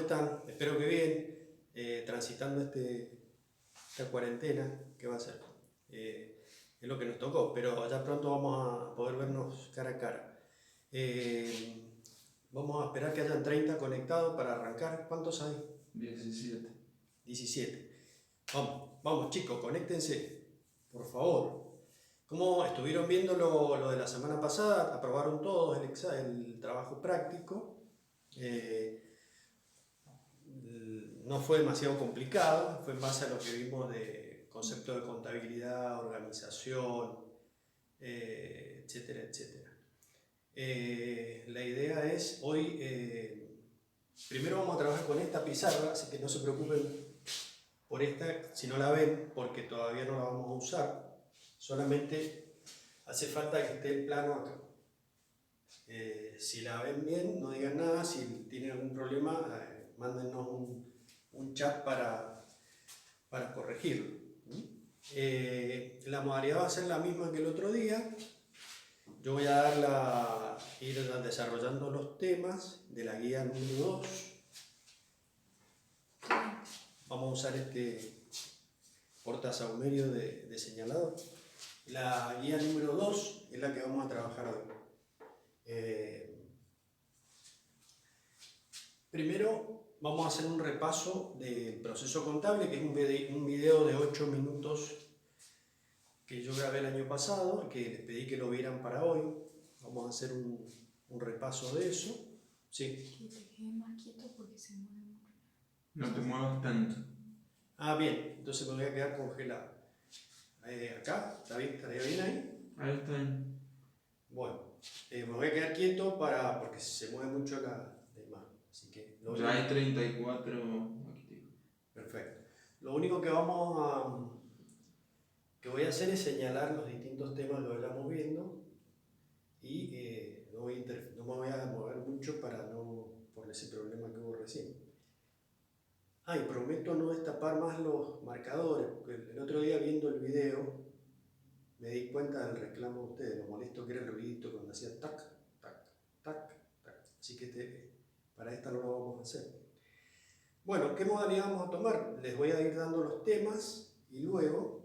están? Espero que bien, transitando esta cuarentena, ¿qué va a ser? Es lo que nos tocó, pero ya pronto vamos a poder vernos cara a cara. Vamos a esperar que hayan 30 conectados para arrancar. ¿Cuántos hay? 17. 17. Vamos chicos, conéctense, por favor. ¿Cómo estuvieron viendo lo de la semana pasada? Aprobaron todos el trabajo práctico. No fue demasiado complicado, fue en base a lo que vimos de conceptos de contabilidad, organización, etcétera, etcétera. La idea es hoy, primero vamos a trabajar con esta pizarra, así que no se preocupen por esta si no la ven, porque todavía no la vamos a usar, solamente hace falta que esté el plano acá. Si la ven bien, no digan nada, si tienen algún problema, mándennos un chat para corregirlo. La modalidad va a ser la misma que el otro día. Yo voy a ir desarrollando los temas de la guía número 2. Vamos a usar este portasaumerio de señalador. La guía número 2 es la que vamos a trabajar hoy. Primero vamos a hacer un repaso del proceso contable, que es un video de 8 minutos que yo grabé el año pasado, que les pedí que lo vieran para hoy. Vamos a hacer un repaso de eso. Sí. Que te quede más quieto porque se mueve mucho. No te muevas tanto. Ah, bien, entonces me voy a quedar congelado. Acá, ¿está bien? ¿Estaría bien ahí? Ahí está. Bueno, me voy a quedar quieto porque se mueve mucho la imagen. Así que Ya hay 34 aquí. Perfecto. Lo único que voy a hacer es señalar los distintos temas que vayamos viendo y no me voy a mover mucho por ese problema que hubo recién. Y prometo no destapar más los marcadores, porque el otro día viendo el video me di cuenta del reclamo de ustedes, lo molesto que era el ruidito cuando hacía tac, tac, tac, tac. Así que para esta no lo vamos a hacer. Bueno, ¿qué modalidad vamos a tomar? Les voy a ir dando los temas y luego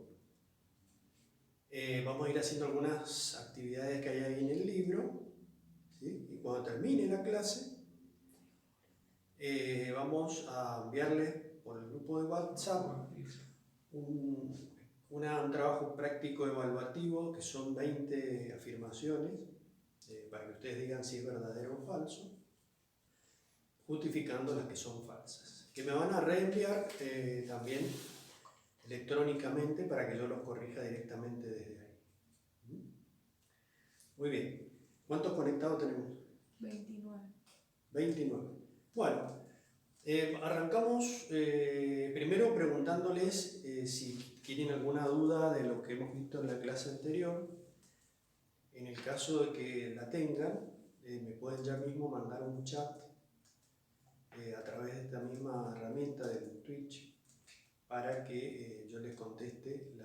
vamos a ir haciendo algunas actividades que hay ahí en el libro, ¿sí? Y cuando termine la clase vamos a enviarles por el grupo de WhatsApp un trabajo práctico evaluativo que son 20 afirmaciones para que ustedes digan si es verdadero o falso, justificando las que son falsas, que me van a reenviar también electrónicamente para que yo los corrija directamente desde ahí. Muy bien. ¿Cuántos conectados tenemos? 29. 29. Bueno, arrancamos primero preguntándoles si tienen alguna duda de lo que hemos visto en la clase anterior. En el caso de que la tengan, me pueden ya mismo mandar un chat a través de esta misma herramienta del Twitch para que yo les conteste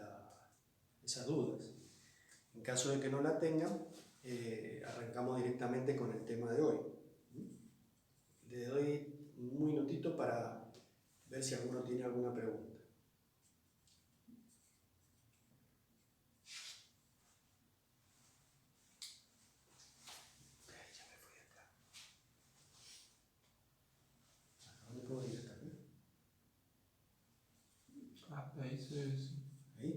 esas dudas. En caso de que no la tengan, arrancamos directamente con el tema de hoy. Le doy un minutito para ver si alguno tiene alguna pregunta. Ya me fui acá. ¿A dónde puedo ir? ¿Acá? Ahí se ve. ¿Ahí?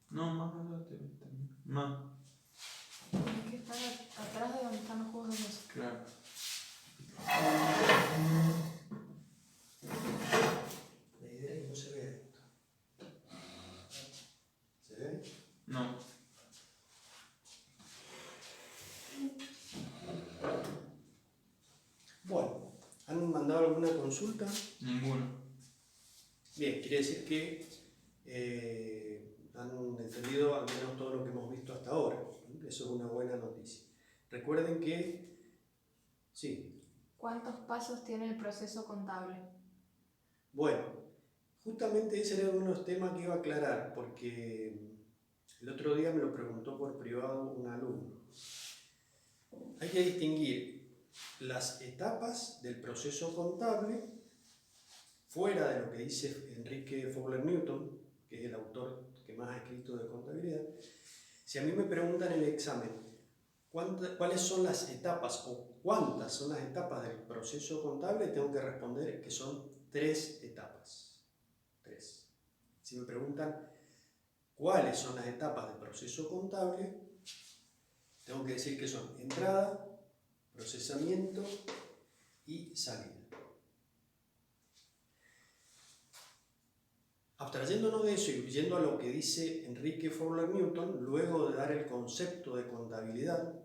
No, más adelante. Más. Tienes que estar atrás de donde están los juegos de mesa. Claro. La idea es que no se vea esto. ¿Se ve? No. Bueno, ¿han mandado alguna consulta? Ninguno. Bien, quiere decir que han entendido al menos todo lo que hemos visto hasta ahora. Eso es una buena noticia. Recuerden que... Sí. ¿Cuántos pasos tiene el proceso contable? Bueno, justamente ese era uno de los temas que iba a aclarar, porque el otro día me lo preguntó por privado un alumno. Hay que distinguir las etapas del proceso contable fuera de lo que dice Enrique Fowler Newton, que es el autor que más ha escrito de contabilidad, si a mí me preguntan en el examen cuáles son las etapas o cuántas son las etapas del proceso contable, tengo que responder que son 3 etapas. 3. Si me preguntan cuáles son las etapas del proceso contable, tengo que decir que son entrada, procesamiento y salida. Abstrayéndonos de eso y yendo a lo que dice Enrique Fowler Newton, luego de dar el concepto de contabilidad,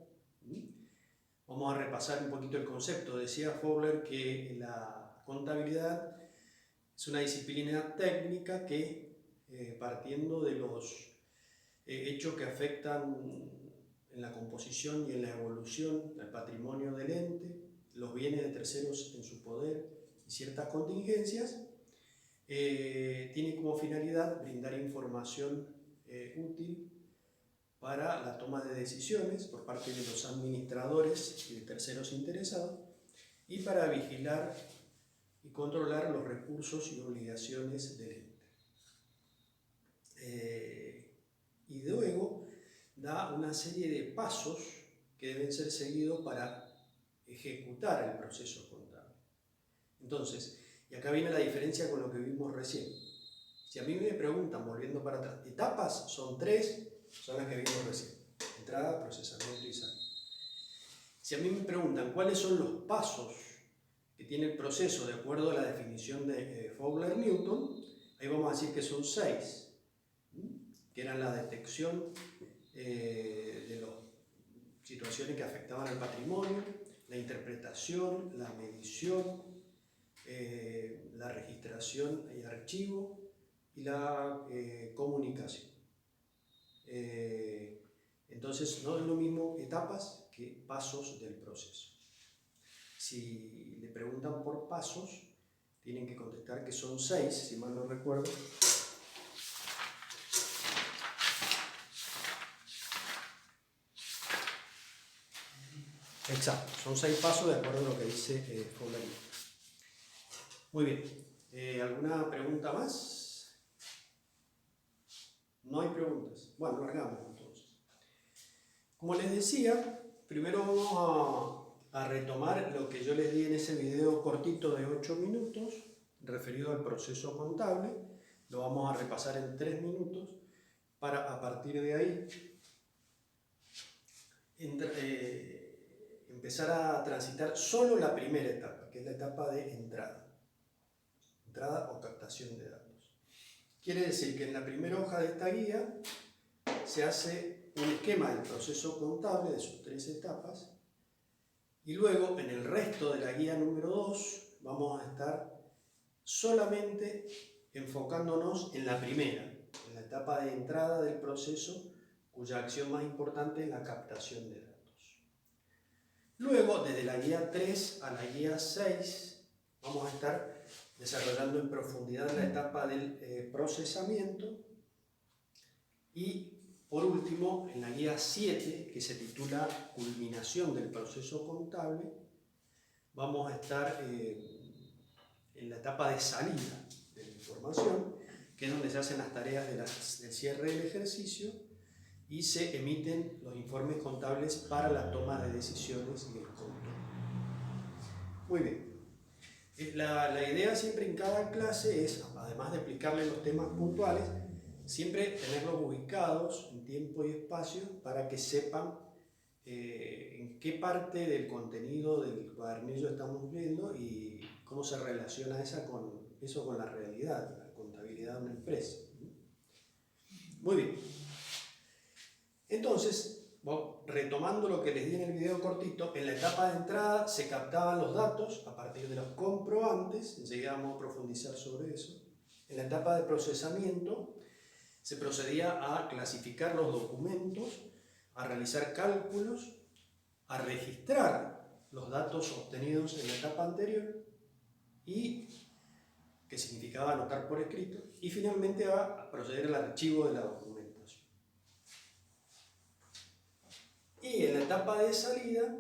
vamos a repasar un poquito el concepto. Decía Fowler que la contabilidad es una disciplina técnica que, partiendo de los hechos que afectan en la composición y en la evolución del patrimonio del ente, los bienes de terceros en su poder y ciertas contingencias, tiene como finalidad brindar información útil para la toma de decisiones por parte de los administradores y de terceros interesados y para vigilar y controlar los recursos y obligaciones del ente. Y luego da una serie de pasos que deben ser seguidos para ejecutar el proceso contable. Entonces, y acá viene la diferencia con lo que vimos recién. Si a mí me preguntan, volviendo para atrás, etapas son 3, son las que vimos recién. Entrada, procesamiento y salida. Si a mí me preguntan cuáles son los pasos que tiene el proceso de acuerdo a la definición de Fowler Newton, ahí vamos a decir que son 6, que eran la detección de las situaciones que afectaban al patrimonio, la interpretación, la medición, la registración y archivo y la comunicación. Entonces no es lo mismo etapas que pasos del proceso. Si le preguntan por pasos, tienen que contestar que son 6, si mal no recuerdo. Exacto, son 6 pasos de acuerdo a lo que dice Fowler. Muy bien, ¿alguna pregunta más? No hay preguntas. Bueno, largamos entonces. Como les decía, primero vamos a retomar lo que yo les di en ese video cortito de 8 minutos, referido al proceso contable. Lo vamos a repasar en 3 minutos para a partir de ahí empezar a transitar solo la primera etapa, que es la etapa de entrada o captación de datos. Quiere decir que en la primera hoja de esta guía se hace un esquema del proceso contable de sus 3 etapas y luego en el resto de la guía número 2 vamos a estar solamente enfocándonos en la primera, en la etapa de entrada del proceso, cuya acción más importante es la captación de datos. Luego, desde la guía 3 a la guía 6, vamos a estar desarrollando en profundidad la etapa del procesamiento y, por último, en la guía 7, que se titula Culminación del proceso contable, vamos a estar en la etapa de salida de la información, que es donde se hacen las tareas del cierre del ejercicio y se emiten los informes contables para la toma de decisiones y el control. Muy bien. La idea siempre en cada clase es, además de explicarles los temas puntuales, siempre tenerlos ubicados en tiempo y espacio para que sepan en qué parte del contenido del cuadernillo estamos viendo y cómo se relaciona eso con la realidad, la contabilidad de una empresa. Muy bien. Entonces, retomando lo que les di en el video cortito, en la etapa de entrada se captaban los datos a partir de los comprobantes, enseguida vamos a profundizar sobre eso. En la etapa de procesamiento se procedía a clasificar los documentos, a realizar cálculos, a registrar los datos obtenidos en la etapa anterior y que significaba anotar por escrito, y finalmente a proceder al archivo de la documentación. Y en la etapa de salida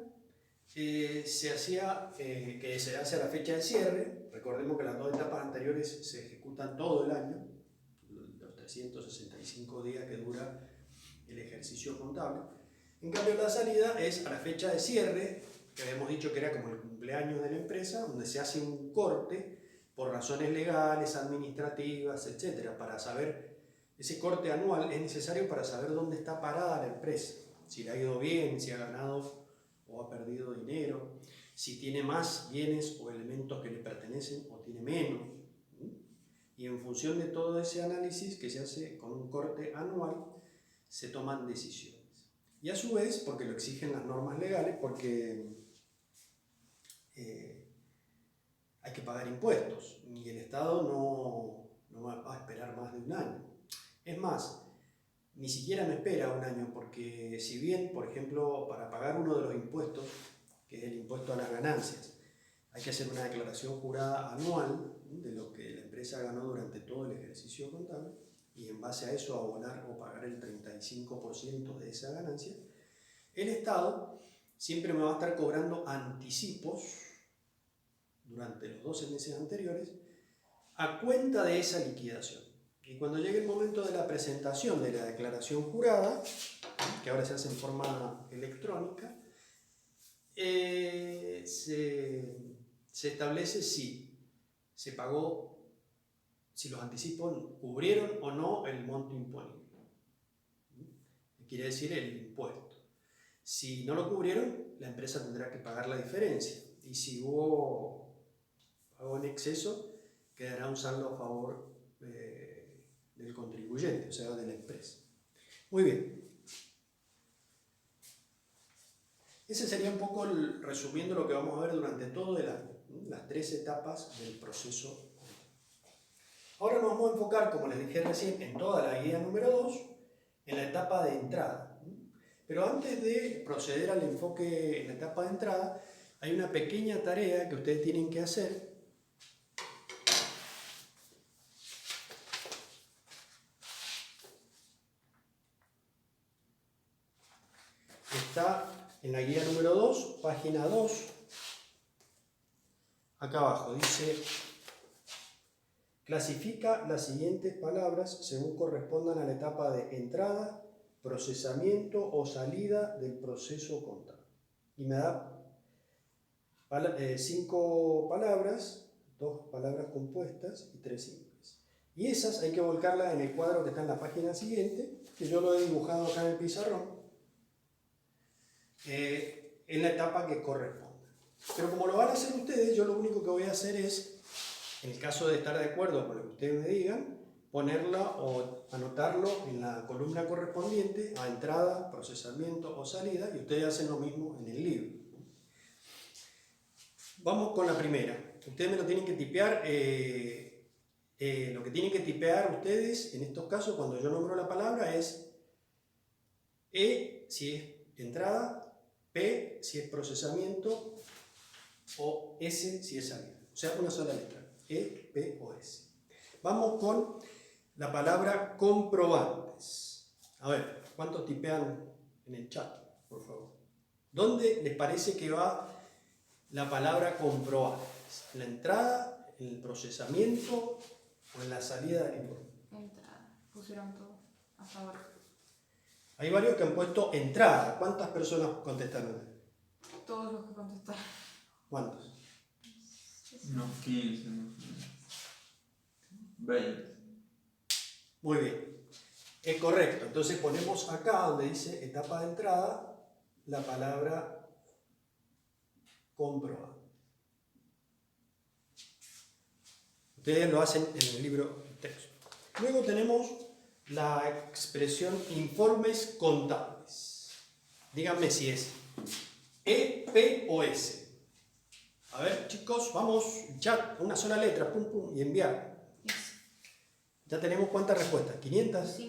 se hace a la fecha de cierre, Recordemos que las dos etapas anteriores se ejecutan todo el año, los 365 días que dura el ejercicio contable. En cambio, la salida es a la fecha de cierre, que habíamos dicho que era como el cumpleaños de la empresa, donde se hace un corte por razones legales, administrativas, etc. Para saber, ese corte anual es necesario para saber dónde está parada la empresa, si le ha ido bien, si ha ganado o ha perdido dinero, si tiene más bienes o elementos que le pertenecen o tiene menos. Y en función de todo ese análisis que se hace con un corte anual, se toman decisiones. Y a su vez, porque lo exigen las normas legales, porque hay que pagar impuestos y el Estado no va a esperar más de un año. Es más, ni siquiera me espera un año, porque si bien, por ejemplo, para pagar uno de los impuestos, que es el impuesto a las ganancias, hay que hacer una declaración jurada anual de lo que la empresa ganó durante todo el ejercicio contable, y en base a eso abonar o pagar el 35% de esa ganancia, el Estado siempre me va a estar cobrando anticipos durante los 12 meses anteriores a cuenta de esa liquidación. Y cuando llegue el momento de la presentación de la declaración jurada, que ahora se hace en forma electrónica, se establece si se pagó, si los anticipos cubrieron o no el monto imponible. Quiere decir el impuesto. Si no lo cubrieron, la empresa tendrá que pagar la diferencia. Y si hubo pago en exceso, quedará un saldo a favor del contribuyente, o sea, de la empresa. Muy bien. Ese sería un poco resumiendo lo que vamos a ver durante todo el año, las 3 etapas del proceso. Ahora nos vamos a enfocar, como les dije recién, en toda la guía número 2, en la etapa de entrada. Pero antes de proceder al enfoque en la etapa de entrada, hay una pequeña tarea que ustedes tienen que hacer. Está en la guía número 2, página 2. Acá abajo dice: clasifica las siguientes palabras según correspondan a la etapa de entrada, procesamiento o salida del proceso contable. Y me da 5 palabras, 2 palabras compuestas y 3 simples. Y esas hay que volcarlas en el cuadro que está en la página siguiente, que yo lo he dibujado acá en el pizarrón, en la etapa que corresponda. Pero como lo van a hacer ustedes, yo lo único que voy a hacer es, en el caso de estar de acuerdo con lo que ustedes me digan, ponerla o anotarlo en la columna correspondiente a entrada, procesamiento o salida, y ustedes hacen lo mismo en el libro. Vamos con la primera. Ustedes me lo tienen que tipear. Lo que tienen que tipear ustedes en estos casos, cuando yo nombro la palabra, es E si es entrada, P si es procesamiento o S si es salida. O sea, una sola letra. E, P o S. Vamos con la palabra comprobantes. A ver, ¿cuántos tipean en el chat, por favor? ¿Dónde les parece que va la palabra comprobantes? ¿En la entrada, en el procesamiento o en la salida del informe? Entrada. Pusieron todo a favor. Hay varios que han puesto entrada. ¿Cuántas personas contestaron? Todos los que contestaron. ¿Cuántos? Unos 15, no sé. 20. Muy bien. Es correcto. Entonces ponemos acá donde dice etapa de entrada la palabra comprobante. Ustedes lo hacen en el libro de texto. Luego tenemos la expresión informes contables. Díganme si es E, P o S. A ver, chicos, vamos, chat, una sola letra, pum, pum, y enviar. Ya tenemos cuántas respuestas, 500.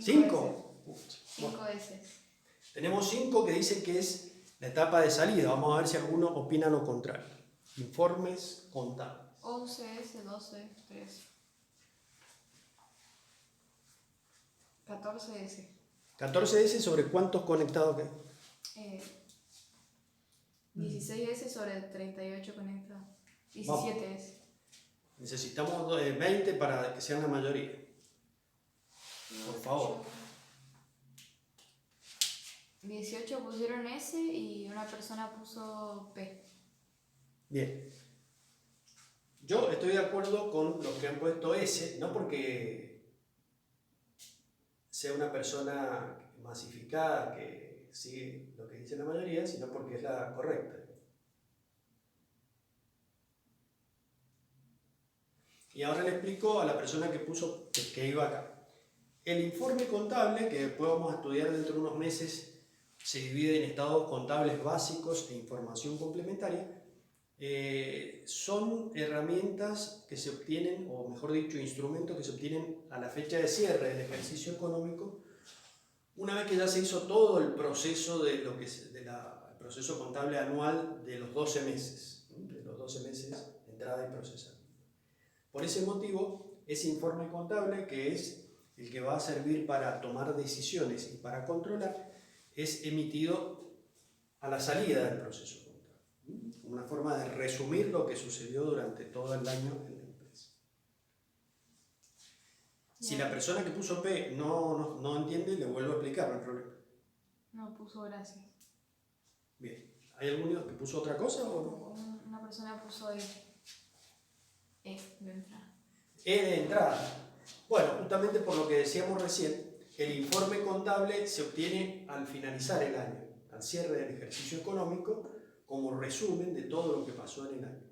5 Bueno, S. tenemos 5 que dicen que es la etapa de salida. Vamos a ver si alguno opina lo contrario. Informes contables. 11 S, 12, 13. 14 S. 14S sobre cuántos conectados que hay. 16 S sobre 38 conectados. 17 S. Necesitamos 20 para que sean la mayoría. Por favor. 18 pusieron S y una persona puso P. Bien. Yo estoy de acuerdo con los que han puesto S, no porque sea una persona masificada que sigue lo que dice la mayoría, sino porque es la correcta. Y ahora le explico a la persona que puso que iba acá. El informe contable, que después vamos a estudiar dentro de unos meses, se divide en estados contables básicos e información complementaria. Son herramientas que se obtienen, o mejor dicho, instrumentos que se obtienen a la fecha de cierre del ejercicio económico, una vez que ya se hizo todo el proceso de lo que el proceso contable anual de los 12 meses, de los 12 meses de entrada y procesamiento. Por ese motivo, ese informe contable, que es el que va a servir para tomar decisiones y para controlar, es emitido a la salida del proceso contable. Una forma de resumir lo que sucedió durante todo el año en la empresa. Si la persona que puso P no entiende, le vuelvo a explicar, no hay problema. No, puso gracias. Bien. ¿Hay alguno que puso otra cosa o no? Una persona puso E. E de entrada. E de entrada. Bueno, justamente por lo que decíamos recién, el informe contable se obtiene al finalizar el año, al cierre del ejercicio económico, como resumen de todo lo que pasó en el año.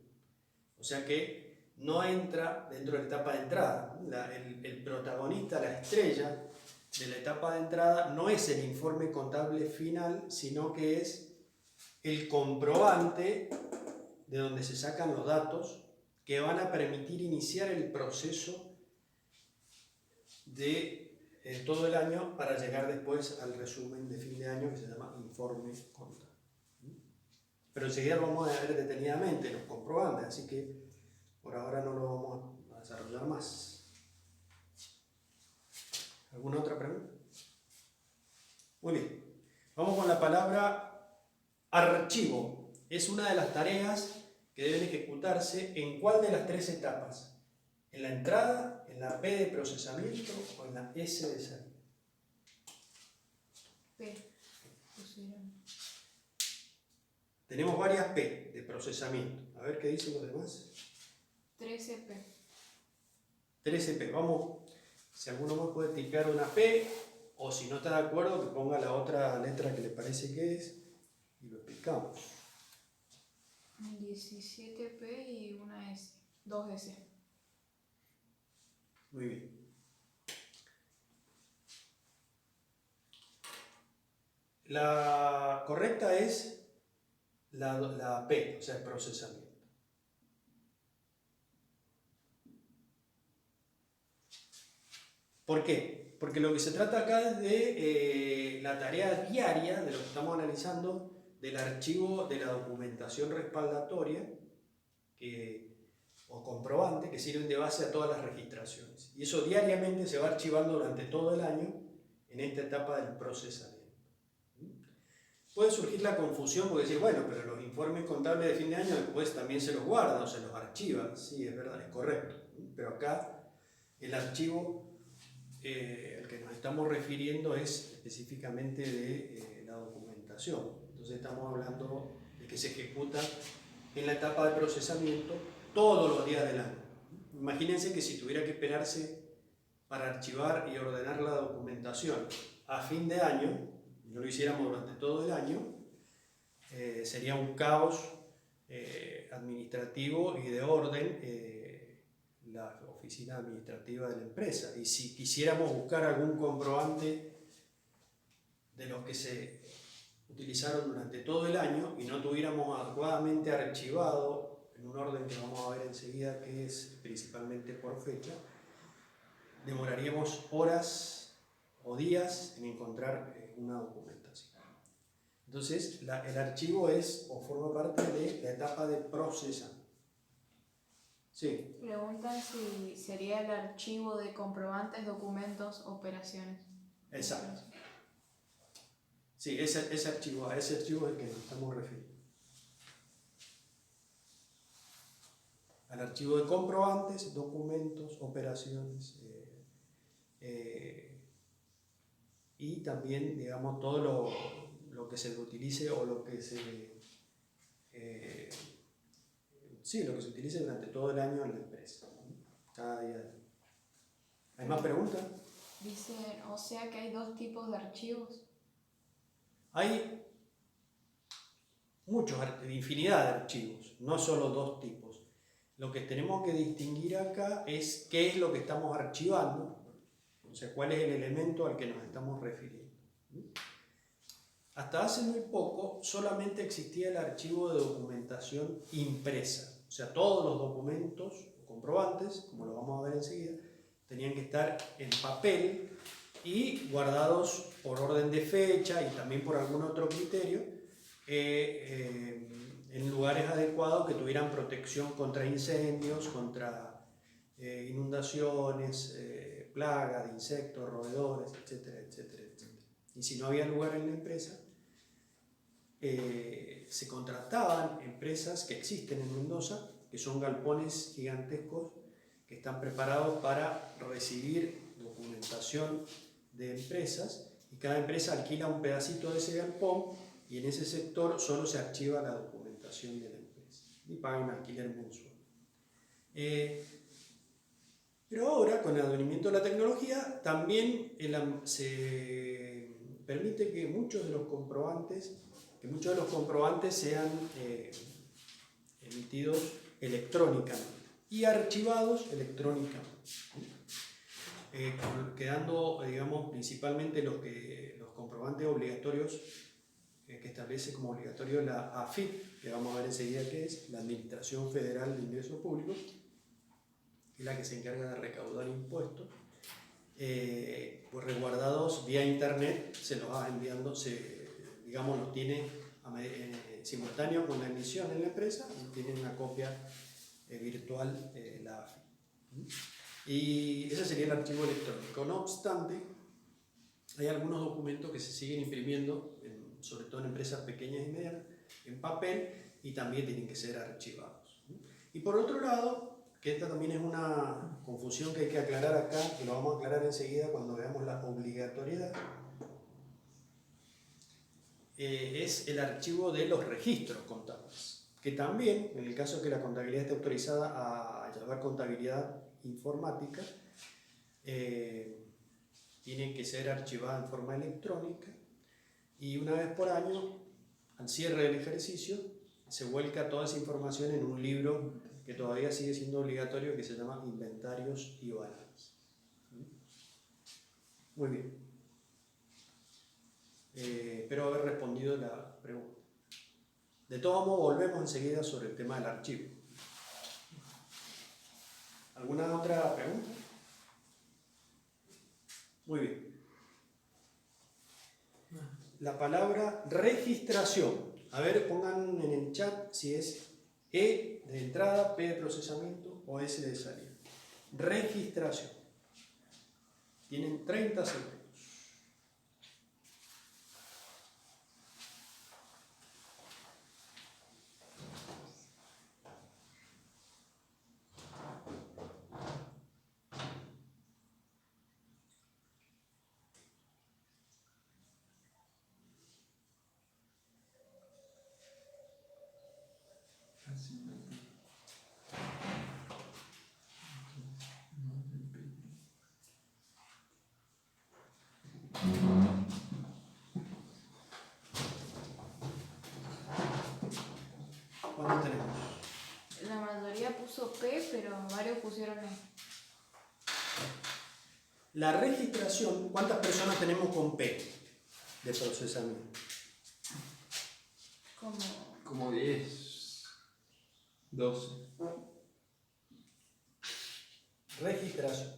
O sea que no entra dentro de la etapa de entrada. El protagonista, la estrella de la etapa de entrada, no es el informe contable final, sino que es el comprobante de donde se sacan los datos que van a permitir iniciar el proceso de todo el año para llegar después al resumen de fin de año que se llama informe contable. Pero enseguida lo vamos a ver detenidamente, los comprobantes, así que por ahora no lo vamos a desarrollar más. ¿Alguna otra pregunta? Muy bien. Vamos con la palabra archivo. Es una de las tareas que deben ejecutarse en cuál de las tres etapas. ¿En la entrada, en la P de procesamiento o en la S de salida? P. Pusieron. Tenemos varias P de procesamiento. A ver qué dicen los demás. 13P. 13P. Vamos, si alguno más puede tipear una P, o si no está de acuerdo, que ponga la otra letra que le parece que es, y lo explicamos. 17P y una S. 2S. Muy bien. La correcta es la P, o sea, el procesamiento. ¿Por qué? Porque lo que se trata acá es de la tarea diaria de lo que estamos analizando del archivo de la documentación respaldatoria o comprobante que sirven de base a todas las registraciones. Y eso diariamente se va archivando durante todo el año en esta etapa del procesamiento. Puede surgir la confusión porque decir, bueno, pero los informes contables de fin de año después también se los guarda o se los archiva. Sí, es verdad, es correcto. Pero acá el archivo al que nos estamos refiriendo es específicamente de la documentación. Entonces estamos hablando de que se ejecuta en la etapa de procesamiento todos los días del año. Imagínense que si tuviera que esperarse para archivar y ordenar la documentación a fin de año, y no lo hiciéramos durante todo el año, sería un caos administrativo y de orden la oficina administrativa de la empresa. Y si quisiéramos buscar algún comprobante de los que se utilizaron durante todo el año y no tuviéramos adecuadamente archivado en un orden que vamos a ver enseguida, que es principalmente por fecha, demoraríamos horas o días en encontrar una documentación. Entonces, el archivo es o forma parte de la etapa de procesamiento. Sí. Preguntan si sería el archivo de comprobantes, documentos, operaciones. Exacto. Sí, ese archivo, a ese archivo es el que nos estamos refiriendo. al archivo de comprobantes, documentos, operaciones y también, digamos, todo lo que se utilice o lo que se lo que se utilice durante todo el año en la empresa, cada día. ¿Hay más preguntas? Dicen, o sea que hay dos tipos de archivos. Hay infinidad de archivos, no solo dos tipos. Lo que tenemos que distinguir acá es qué es lo que estamos archivando, o sea, cuál es el elemento al que nos estamos refiriendo. Hasta hace muy poco solamente existía el archivo de documentación impresa, o sea, todos los documentos o comprobantes, como lo vamos a ver enseguida, tenían que estar en papel y guardados por orden de fecha y también por algún otro criterio en lugares adecuados que tuvieran protección contra incendios, contra inundaciones, plagas de insectos, roedores, etcétera, etcétera, etcétera. Y si no había lugar en la empresa, se contrataban empresas que existen en Mendoza, que son galpones gigantescos que están preparados para recibir documentación de empresas, y cada empresa alquila un pedacito de ese galpón y en ese sector solo se archiva la documentación de la empresa y paga un alquiler mensual. Pero ahora, con el advenimiento de la tecnología, también se permite que muchos de los comprobantes sean emitidos electrónicamente y archivados electrónicamente, quedando, digamos, principalmente los comprobantes obligatorios que establece como obligatorio la AFIP, que vamos a ver enseguida qué es, la Administración Federal de Ingresos Públicos, que es la que se encarga de recaudar impuestos, pues resguardados vía internet, se los va enviando, digamos, los tiene simultáneo con la emisión en la empresa y tienen una copia virtual la AFIP. Y ese sería el archivo electrónico. No obstante, hay algunos documentos que se siguen imprimiendo, sobre todo en empresas pequeñas y medianas, en papel, y también tienen que ser archivados. Y por otro lado, que esta también es una confusión que hay que aclarar acá, que lo vamos a aclarar enseguida cuando veamos la obligatoriedad, es el archivo de los registros contables, que también, en el caso que la contabilidad esté autorizada a llevar contabilidad informática, tiene que ser archivada en forma electrónica, y una vez por año, al cierre del ejercicio, se vuelca toda esa información en un libro que todavía sigue siendo obligatorio, que se llama Inventarios y Balances. Muy bien. Espero haber respondido la pregunta. De todos modos, volvemos enseguida sobre el tema del archivo. ¿Alguna otra pregunta? Muy bien. La palabra registración. A ver, pongan en el chat si es E de entrada, P de procesamiento o S de salida. Registración. Tienen 30 segundos. ¿Cuánto tenemos? La mayoría puso P, pero varios pusieron E. La registración, ¿cuántas personas tenemos con P de procesamiento? Como 10, 12. Registración.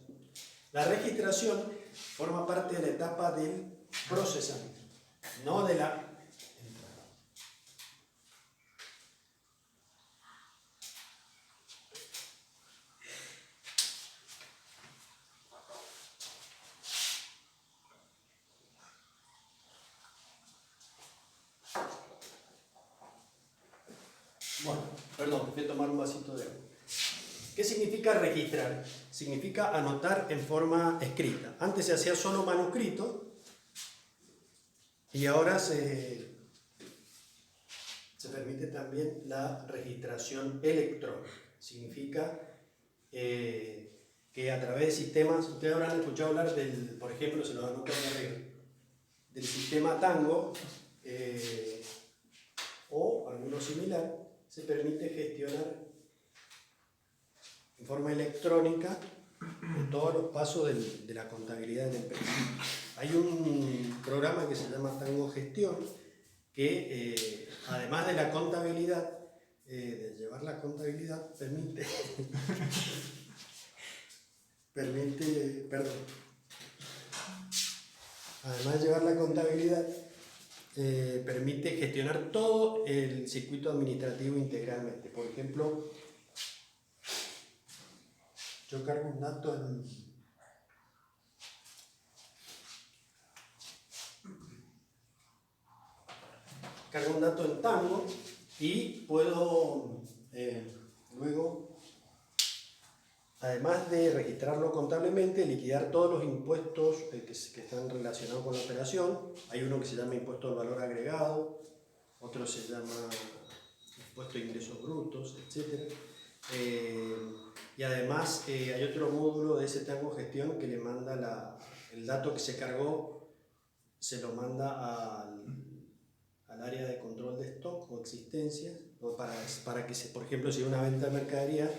La registración forma parte de la etapa del procesamiento, no de la entrada. Bueno, perdón, voy a tomar un vasito de agua. ¿Qué significa registrar? Significa anotar en forma escrita. Antes se hacía solo manuscrito y ahora se permite también la registración electrónica. Significa que a través de sistemas, ustedes habrán escuchado hablar del, por ejemplo, se los anoto aquí arriba, del sistema Tango o alguno similar, se permite gestionar en forma electrónica todos los pasos de la contabilidad de la empresa. Hay un programa que se llama Tango Gestión que además de la contabilidad, de llevar la contabilidad, además de llevar la contabilidad, permite gestionar todo el circuito administrativo integralmente. Por ejemplo, yo cargo un dato en Tango y puedo luego, además de registrarlo contablemente, liquidar todos los impuestos que están relacionados con la operación. Hay uno que se llama impuesto al valor agregado, otro se llama impuesto de ingresos brutos, etc. Y además hay otro módulo de ese Tango Gestión que le manda el dato que se cargó, se lo manda al área de control de stock o existencias, para que, por ejemplo, si hay una venta de mercadería,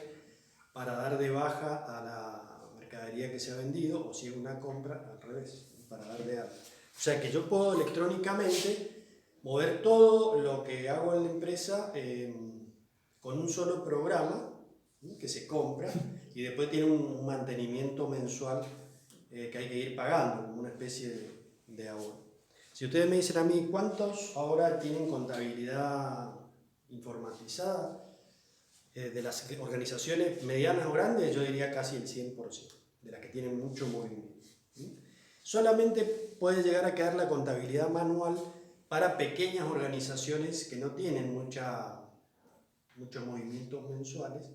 para dar de baja a la mercadería que se ha vendido, o si es una compra, al revés, para dar de alta. O sea que yo puedo electrónicamente mover todo lo que hago en la empresa con un solo programa que se compra y después tiene un mantenimiento mensual que hay que ir pagando, como una especie de abono. Si ustedes me dicen a mí, ¿cuántos ahora tienen contabilidad informatizada? De las organizaciones medianas o grandes, yo diría casi el 100%, de las que tienen mucho movimiento. Solamente puede llegar a quedar la contabilidad manual para pequeñas organizaciones que no tienen muchos movimientos mensuales,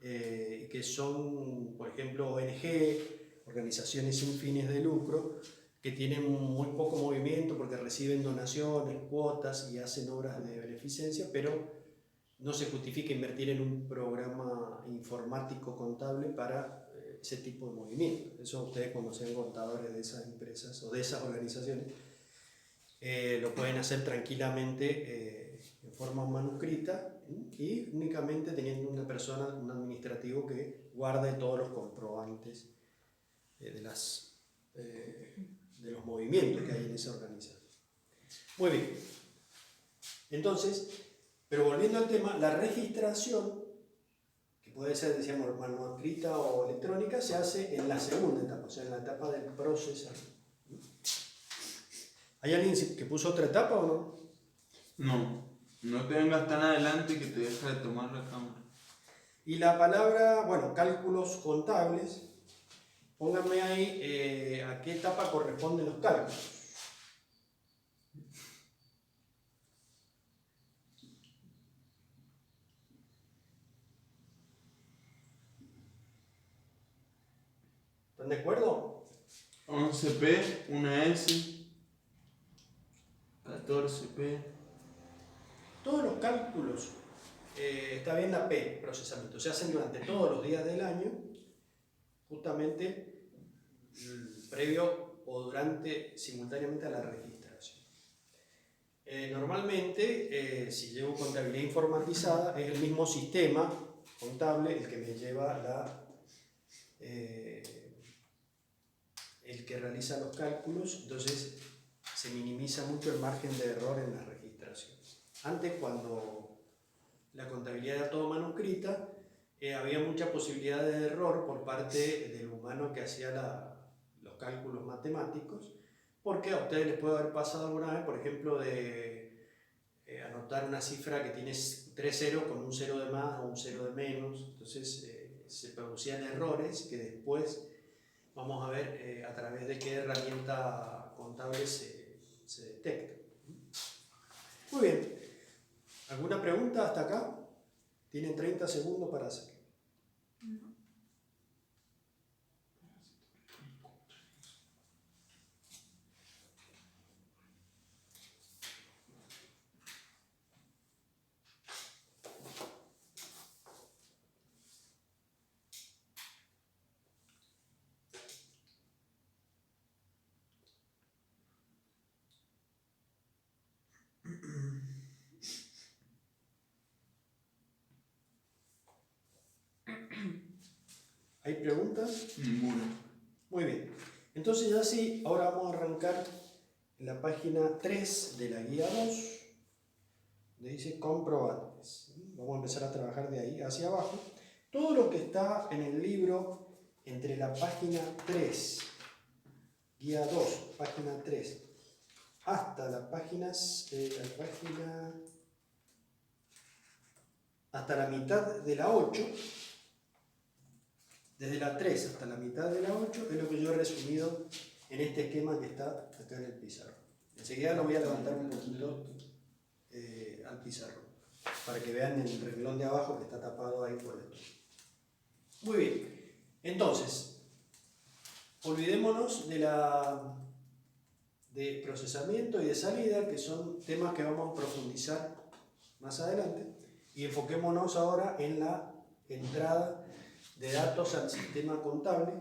que son, por ejemplo, ONG, organizaciones sin fines de lucro, que tienen muy poco movimiento porque reciben donaciones, cuotas y hacen obras de beneficencia, pero no se justifica invertir en un programa informático contable para ese tipo de movimiento. Eso ustedes, cuando sean contadores de esas empresas o de esas organizaciones, lo pueden hacer tranquilamente en forma manuscrita y únicamente teniendo una persona, un administrativo que guarde todos los comprobantes de los movimientos que hay en esa organización. Muy bien. Entonces, pero volviendo al tema, la registración, que puede ser, decíamos, manuscrita o electrónica, se hace en la segunda etapa, o sea, en la etapa del procesamiento. ¿Hay alguien que puso otra etapa o no? No, no te vengas tan adelante que te deja de tomar la cámara. Y la palabra, bueno, cálculos contables, pónganme ahí a qué etapa corresponden los cálculos. ¿Están de acuerdo? 11P, una S, 14P. Todos los cálculos, está bien la P, procesamiento, se hacen durante todos los días del año, justamente previo o durante, simultáneamente a la registración. Normalmente, si llevo contabilidad informatizada, es el mismo sistema contable el que me lleva el que realiza los cálculos, entonces se minimiza mucho el margen de error en las registraciones. Antes, cuando la contabilidad era todo manuscrita, había mucha posibilidad de error por parte del humano que hacía los cálculos matemáticos, porque a ustedes les puede haber pasado alguna vez, por ejemplo, de anotar una cifra que tiene 3 ceros con un 0 de más o un 0 de menos, entonces se producían errores que después vamos a ver a través de qué herramienta contable se detecta. Muy bien. ¿Alguna pregunta hasta acá? Tienen 30 segundos para hacerlo. No. ¿Hay preguntas? Ninguno. Muy bien. Entonces ya sí, ahora vamos a arrancar en la página 3 de la guía 2, donde dice comprobantes. Vamos a empezar a trabajar de ahí hacia abajo. Todo lo que está en el libro entre la página 3, guía 2, página 3, hasta hasta la mitad de la 8, desde la 3 hasta la mitad de la 8 es lo que yo he resumido en este esquema que está acá en el pizarrón. Enseguida lo voy a levantar un poquito al pizarrón, para que vean el renglón de abajo que está tapado ahí por esto. Muy bien, entonces, olvidémonos de procesamiento y de salida, que son temas que vamos a profundizar más adelante, y enfoquémonos ahora en la entrada de datos al sistema contable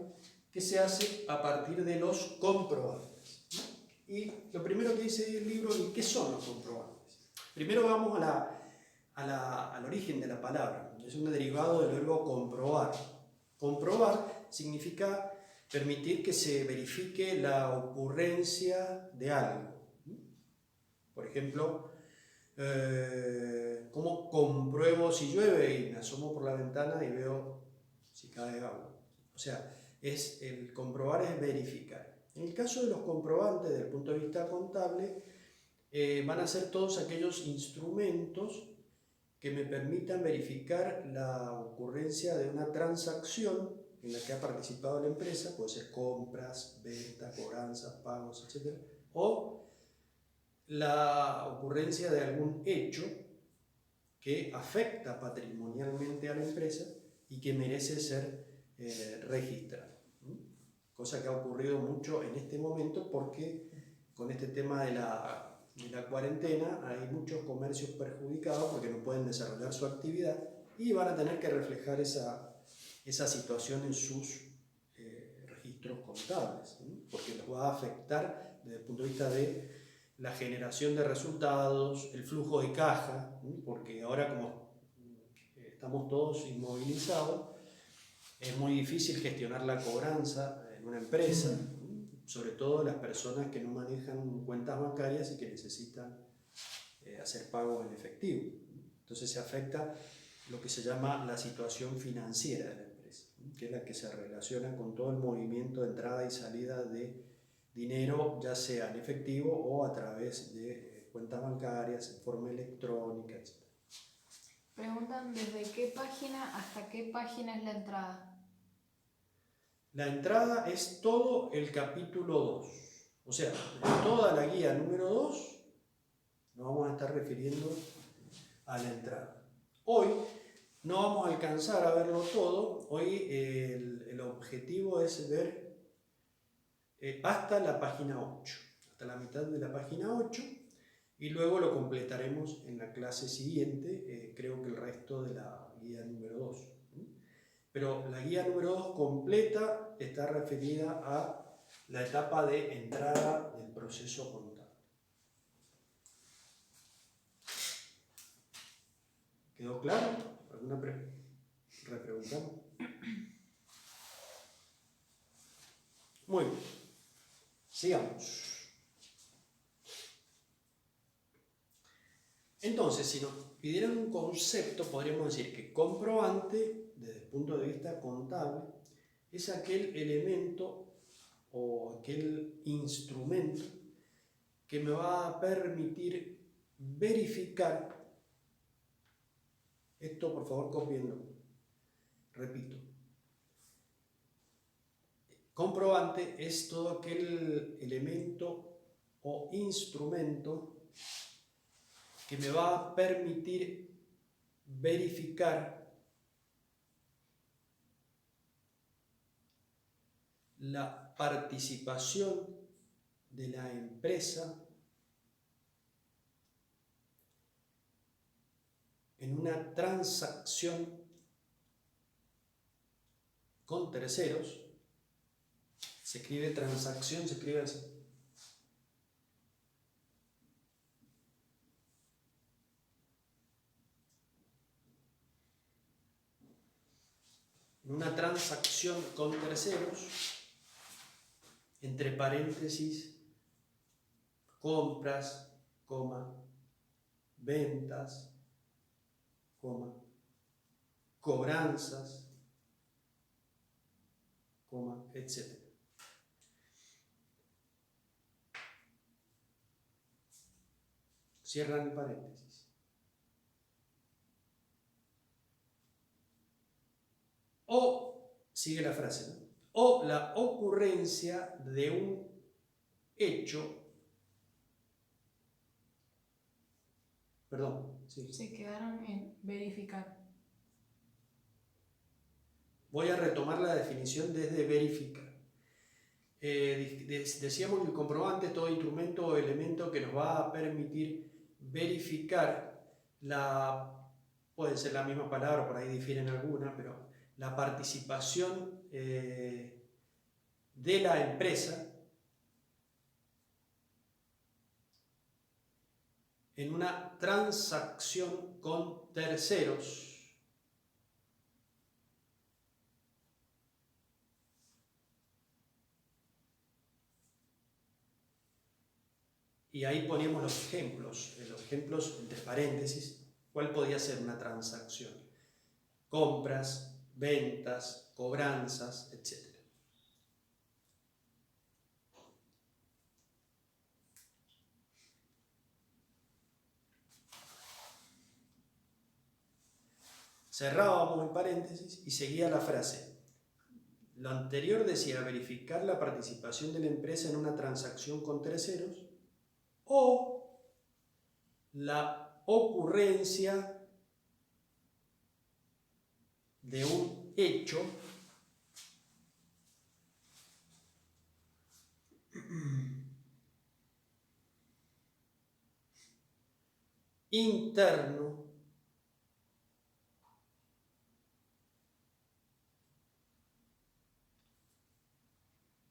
que se hace a partir de los comprobantes. Y lo primero que dice el libro es ¿qué son los comprobantes? Primero vamos al origen de la palabra. Es un derivado del verbo comprobar. Comprobar significa permitir que se verifique la ocurrencia de algo. Por ejemplo, ¿cómo compruebo si llueve? Y me asomo por la ventana y veo si cae agua. O sea, el comprobar es verificar. En el caso de los comprobantes, desde el punto de vista contable, van a ser todos aquellos instrumentos que me permitan verificar la ocurrencia de una transacción en la que ha participado la empresa, puede ser compras, ventas, cobranzas, pagos, etc. O la ocurrencia de algún hecho que afecta patrimonialmente a la empresa y que merece ser registrado. Cosa que ha ocurrido mucho en este momento porque con este tema de la cuarentena hay muchos comercios perjudicados porque no pueden desarrollar su actividad y van a tener que reflejar esa situación en sus registros contables, porque los va a afectar desde el punto de vista de la generación de resultados, el flujo de caja, porque ahora como estamos todos inmovilizados, es muy difícil gestionar la cobranza en una empresa, sobre todo las personas que no manejan cuentas bancarias y que necesitan hacer pagos en efectivo. Entonces se afecta lo que se llama la situación financiera de la empresa, que es la que se relaciona con todo el movimiento de entrada y salida de dinero, ya sea en efectivo o a través de cuentas bancarias, en forma electrónica, etc. Preguntan desde qué página hasta qué página es la entrada. La entrada es todo el capítulo 2. O sea, en toda la guía número 2 nos vamos a estar refiriendo a la entrada. Hoy no vamos a alcanzar a verlo todo. Hoy el objetivo es ver hasta la página 8, hasta la mitad de la página 8, y luego lo completaremos en la clase siguiente, creo que el resto de la guía número 2. Pero la guía número 2 completa está referida a la etapa de entrada del proceso contable. ¿Quedó claro? ¿Alguna repregunta? Muy bien. Sigamos. Entonces, si nos pidieran un concepto, podríamos decir que comprobante, desde el punto de vista contable, es aquel elemento o aquel instrumento que me va a permitir verificar, esto por favor copienlo, repito, comprobante es todo aquel elemento o instrumento que me va a permitir verificar la participación de la empresa en una transacción con terceros. Se escribe transacción, se escribe así. En una transacción con terceros, entre paréntesis, compras, coma, ventas, coma, cobranzas, coma, etc. Cierran el paréntesis. O, sigue la frase, ¿no? O la ocurrencia de un hecho, perdón, sí. Se quedaron en verificar. Voy a retomar la definición desde verificar. Decíamos que el comprobante es todo instrumento o elemento que nos va a permitir verificar puede ser la misma palabra, por ahí difieren algunas, pero la participación de la empresa en una transacción con terceros. Y ahí ponemos los ejemplos entre paréntesis. ¿Cuál podía ser una transacción? Compras, ventas, cobranzas, etc. Cerrábamos el paréntesis y seguía la frase. Lo anterior decía verificar la participación de la empresa en una transacción con terceros o la ocurrencia de un hecho interno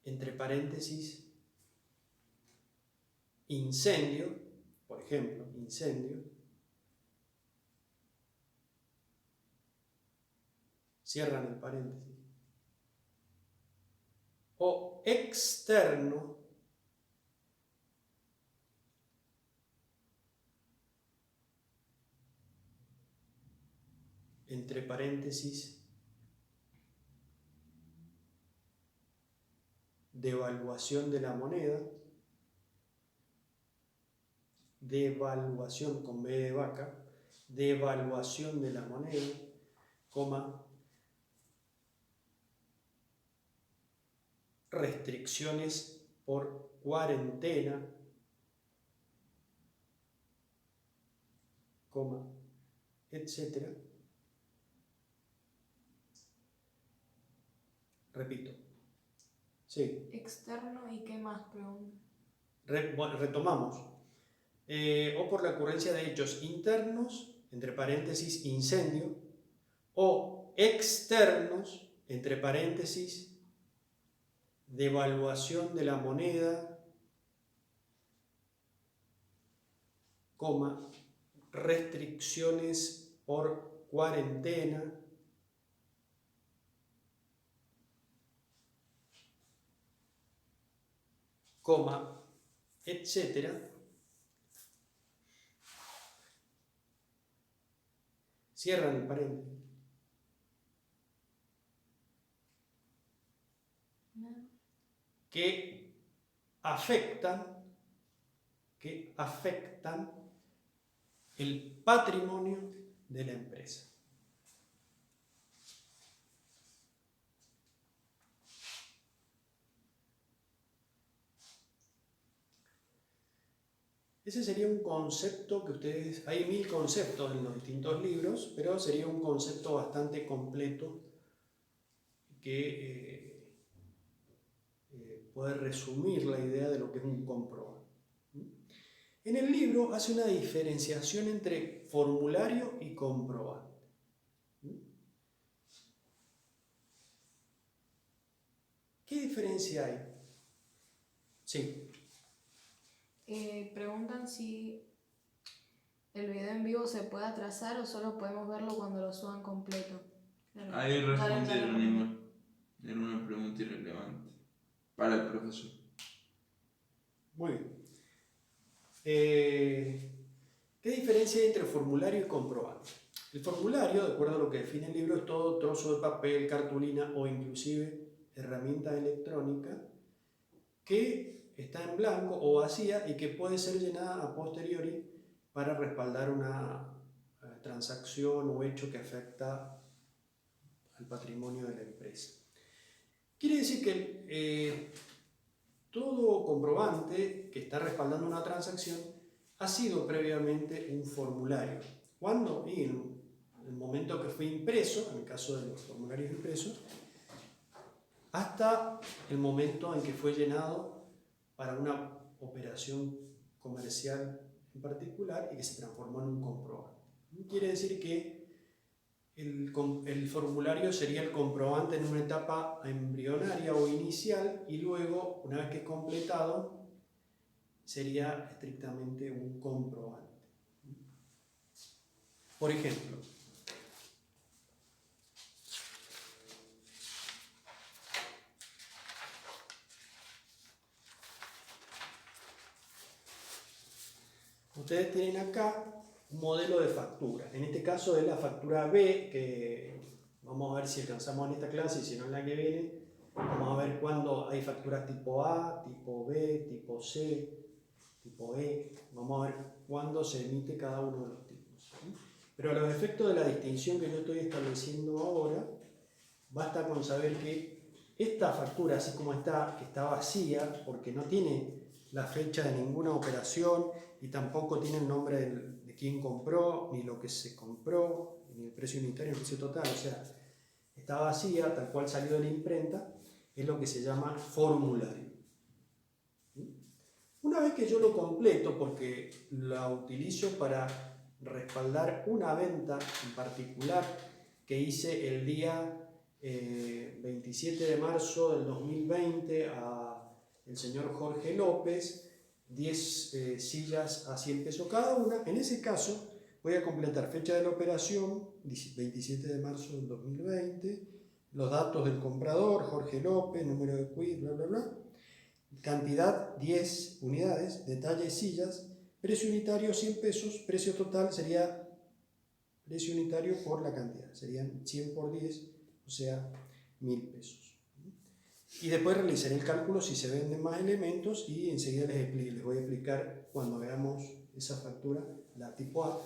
entre paréntesis incendio, por ejemplo, incendio, cierran el paréntesis, o externo entre paréntesis devaluación de la moneda, devaluación con B de vaca, devaluación de la moneda, coma, restricciones por cuarentena, coma, etcétera. Repito. Sí. Externo y qué más, pregunta. Retomamos. O por la ocurrencia de hechos internos, entre paréntesis, incendio, o externos, entre paréntesis, devaluación de la moneda, coma, restricciones por cuarentena, coma, etcétera. Cierran el paréntesis. Que afectan el patrimonio de la empresa. Ese sería un concepto que ustedes, hay 1000 conceptos en los distintos libros, pero sería un concepto bastante completo que puede resumir la idea de lo que es un comprobante. En el libro hace una diferenciación entre formulario y comprobante. ¿Qué diferencia hay? Sí. Preguntan si el video en vivo se puede atrasar o solo podemos verlo cuando lo suban completo. Claro. Ahí Dale, respondieron dale. igual. Era una pregunta irrelevante para el profesor. Muy bien. ¿Qué diferencia hay entre formulario y comprobante? El formulario, de acuerdo a lo que define el libro, es todo trozo de papel, cartulina o inclusive herramienta electrónica que está en blanco o vacía y que puede ser llenada a posteriori para respaldar una transacción o hecho que afecta al patrimonio de la empresa. Quiere decir que todo comprobante que está respaldando una transacción ha sido previamente un formulario. ¿Cuándo? Y en el momento que fue impreso, en el caso de los formularios impresos, hasta el momento en que fue llenado para una operación comercial en particular y que se transformó en un comprobante. Quiere decir que el formulario sería el comprobante en una etapa embrionaria o inicial y luego, una vez que es completado, sería estrictamente un comprobante. Por ejemplo, ustedes tienen acá un modelo de factura. En este caso es la factura B, que vamos a ver si alcanzamos en esta clase y si no en la que viene. Vamos a ver cuándo hay facturas tipo A, tipo B, tipo C, tipo E. Vamos a ver cuándo se emite cada uno de los tipos. Pero a los efectos de la distinción que yo estoy estableciendo ahora, basta con saber que esta factura, así como está, que está vacía, porque no tiene la fecha de ninguna operación y tampoco tiene el nombre de quién compró, ni lo que se compró, ni el precio unitario, ni el precio total, o sea, está vacía, tal cual salió de la imprenta, es lo que se llama formulario. Una vez que yo lo completo, porque la utilizo para respaldar una venta en particular que hice el día 27 de marzo del 2020 a el señor Jorge López, 10 sillas a 100 pesos cada una. En ese caso voy a completar fecha de la operación, 27 de marzo del 2020, los datos del comprador, Jorge López, número de quit, bla, bla, bla. Cantidad 10 unidades, detalle sillas, precio unitario 100 pesos, precio total sería precio unitario por la cantidad, serían 100 por 10, o sea 1000 pesos. Y después realizaré el cálculo si se venden más elementos y enseguida les voy a explicar cuando veamos esa factura, la tipo A,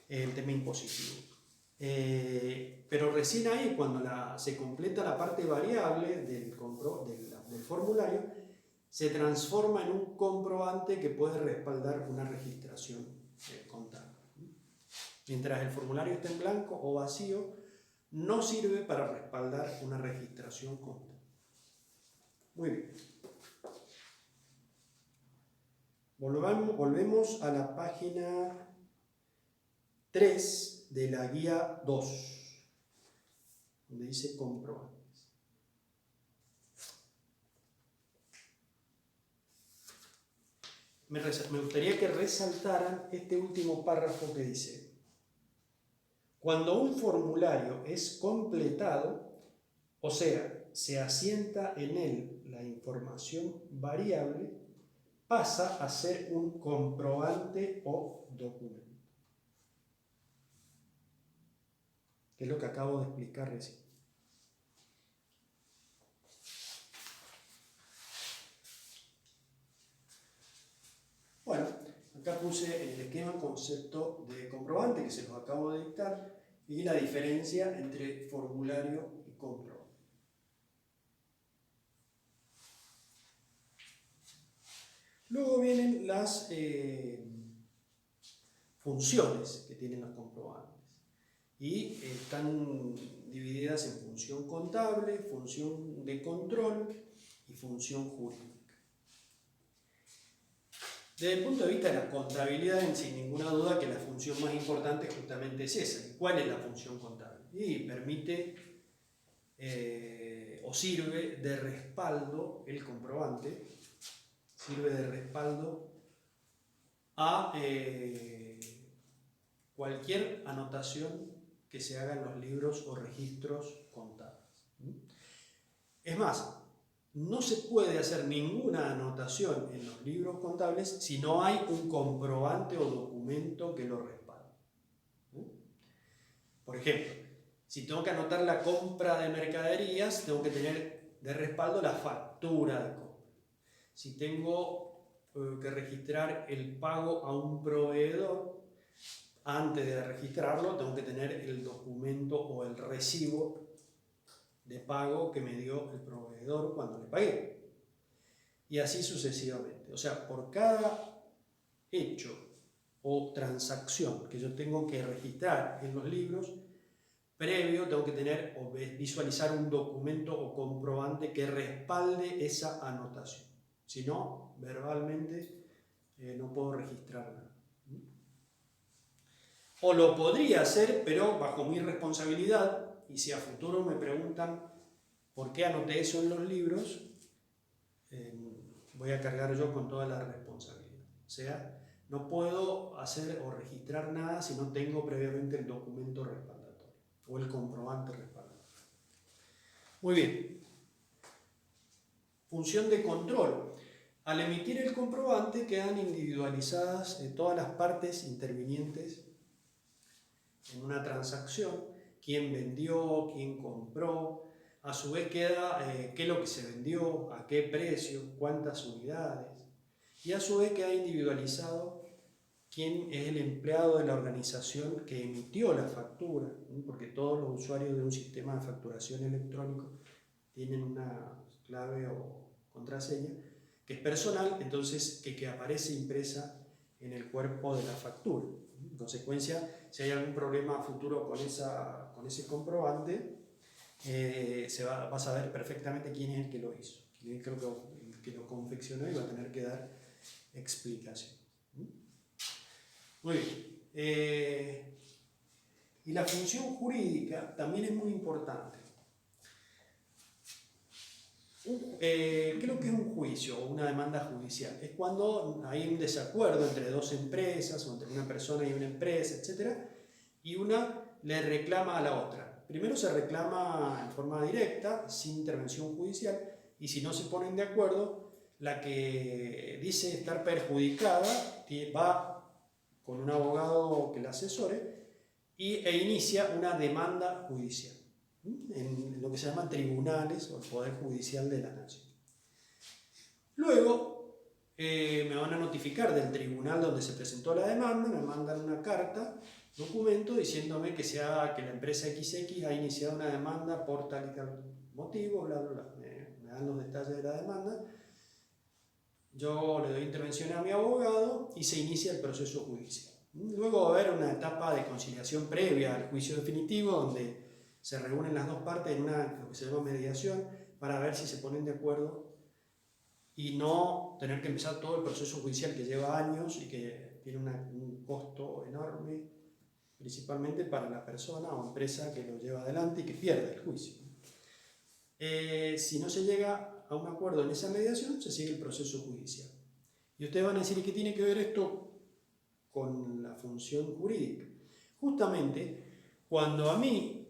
el tema impositivo. Pero recién ahí, cuando se completa la parte variable del formulario, se transforma en un comprobante que puede respaldar una registración contable. Mientras el formulario esté en blanco o vacío, no sirve para respaldar una registración contable. Muy bien. Volvemos a la página 3 de la guía 2, donde dice comprobantes. Me gustaría que resaltaran este último párrafo que dice: cuando un formulario es completado, o sea, se asienta en él la información variable, pasa a ser un comprobante o documento. Que es lo que acabo de explicar recién. Bueno, acá puse en el esquema el concepto de comprobante que se los acabo de dictar y la diferencia entre formulario y comprobante. Luego vienen las funciones que tienen los comprobantes y están divididas en función contable, función de control y función jurídica. Desde el punto de vista de la contabilidad, sin ninguna duda que la función más importante justamente es esa. ¿Y cuál es la función contable? Y permite o sirve de respaldo, el comprobante, sirve de respaldo a cualquier anotación que se haga en los libros o registros contables. Es más, no se puede hacer ninguna anotación en los libros contables si no hay un comprobante o documento que lo respalde. Por ejemplo, si tengo que anotar la compra de mercaderías, tengo que tener de respaldo la factura de compra. Si tengo que registrar el pago a un proveedor, antes de registrarlo, tengo que tener el documento o el recibo de pago que me dio el proveedor cuando le pagué. Y así sucesivamente. O sea, por cada hecho o transacción que yo tengo que registrar en los libros, previo tengo que tener o visualizar un documento o comprobante que respalde esa anotación. Si no, verbalmente no puedo registrar nada. O lo podría hacer, pero bajo mi responsabilidad, y si a futuro me preguntan por qué anoté eso en los libros, voy a cargar yo con toda la responsabilidad. O sea, no puedo hacer o registrar nada si no tengo previamente el documento respaldatorio o el comprobante respaldatorio. Muy bien. Función de control. Al emitir el comprobante quedan individualizadas todas las partes intervinientes en una transacción, quién vendió, quién compró, a su vez queda qué es lo que se vendió, a qué precio, cuántas unidades, y a su vez queda individualizado quién es el empleado de la organización que emitió la factura, porque todos los usuarios de un sistema de facturación electrónico tienen una clave o contraseña que es personal, entonces que aparece impresa en el cuerpo de la factura. En consecuencia, si hay algún problema futuro con ese comprobante, va a saber perfectamente quién es el que lo hizo, quién es el que lo confeccionó y va a tener que dar explicación. Muy bien. Y la función jurídica también es muy importante. ¿Qué es lo que es un juicio o una demanda judicial? Es cuando hay un desacuerdo entre dos empresas o entre una persona y una empresa, etc. Y una le reclama a la otra. Primero se reclama en forma directa, sin intervención judicial, y si no se ponen de acuerdo, la que dice estar perjudicada va con un abogado que la asesore e inicia una demanda judicial en lo que se llaman tribunales o el Poder Judicial de la Nación. Luego me van a notificar del tribunal donde se presentó la demanda, me mandan una carta, documento, diciéndome que la empresa XX ha iniciado una demanda por tal y tal motivo, bla, bla, bla. Me dan los detalles de la demanda, yo le doy intervención a mi abogado y se inicia el proceso judicial. Luego va a haber una etapa de conciliación previa al juicio definitivo, donde se reúnen las dos partes en lo que se llama mediación para ver si se ponen de acuerdo y no tener que empezar todo el proceso judicial que lleva años y que tiene un costo enorme, principalmente para la persona o empresa que lo lleva adelante y que pierde el juicio. Si no se llega a un acuerdo en esa mediación, se sigue el proceso judicial. Y ustedes van a decir, ¿qué tiene que ver esto con la función jurídica? Justamente, cuando a mí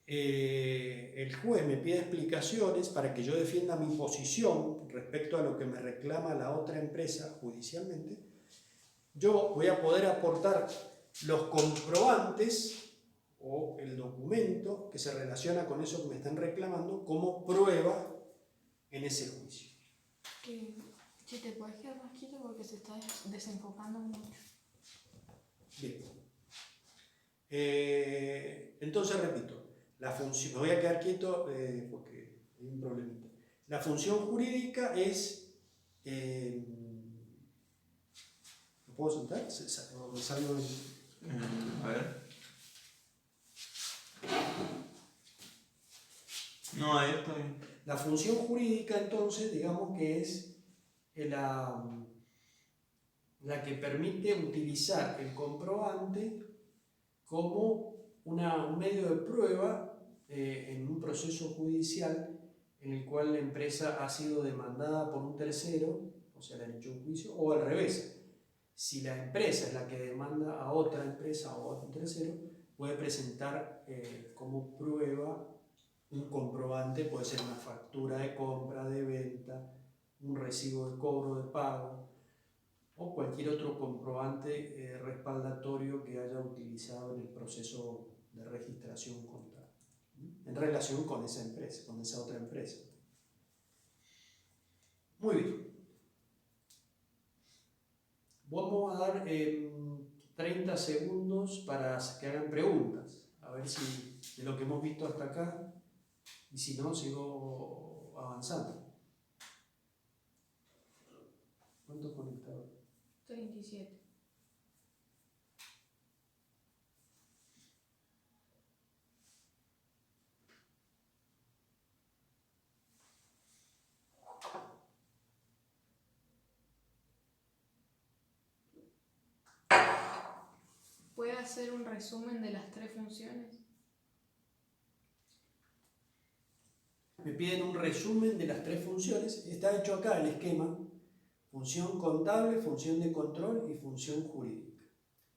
el juez me pide explicaciones para que yo defienda mi posición respecto a lo que me reclama la otra empresa judicialmente, yo voy a poder aportar los comprobantes o el documento que se relaciona con eso que me están reclamando como prueba en ese juicio. Si te puedes quedar más quieto porque se está desenfocando mucho. Bien. Entonces repito, me voy a quedar quieto porque hay un problemita. La función jurídica es... ¿Lo puedo sentar? ¿O me salgo A ver. No, ahí está bien. La función jurídica, entonces, digamos que es la que permite utilizar el comprobante como un medio de prueba en un proceso judicial en el cual la empresa ha sido demandada por un tercero, o sea, le han hecho un juicio, o al revés. Si la empresa es la que demanda a otra empresa o a un tercero, puede presentar como prueba un comprobante, puede ser una factura de compra, de venta, un recibo de cobro de pago o cualquier otro comprobante respaldatorio que haya utilizado en el proceso de registración contable en relación con esa empresa, con esa otra empresa. Muy bien. Vamos a dar 30 segundos para que hagan preguntas, a ver si de lo que hemos visto hasta acá, y si no, sigo avanzando. ¿Cuántos conectados? 37. ¿Puede hacer un resumen de las 3 funciones? Me piden un resumen de las 3 funciones. Está hecho acá el esquema: función contable, función de control y función jurídica.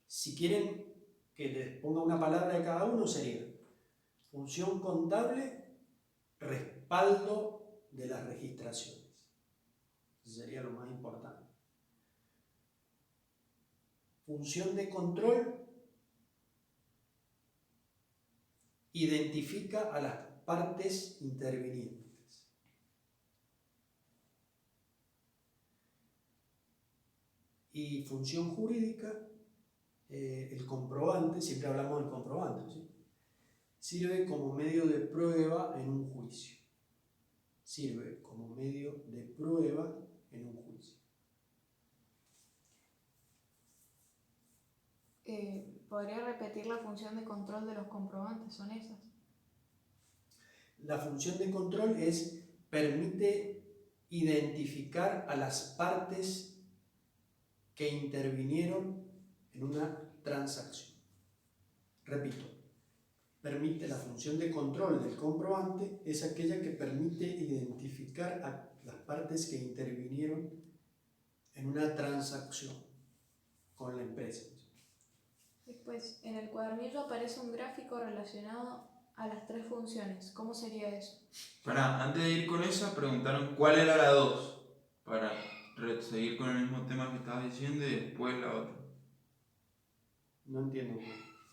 Si quieren que les ponga una palabra de cada uno, sería función contable, respaldo de las registraciones. Eso sería lo más importante. Función de control, identifica a las partes intervinientes. Y función jurídica, el comprobante, siempre hablamos del comprobante, ¿sí? Sirve como medio de prueba en un juicio. Sirve como medio de prueba en un juicio. ¿Podría repetir la función de control de los comprobantes? ¿Son esas? La función de control permite identificar a las partes que intervinieron en una transacción. Repito, la función de control del comprobante es aquella que permite identificar a las partes que intervinieron en una transacción con la empresa. Después, en el cuadernillo aparece un gráfico relacionado a las 3 funciones. ¿Cómo sería eso? Antes de ir con esa, preguntaron cuál era la 2, para seguir con el mismo tema que estabas diciendo y después la otra. No entiendo.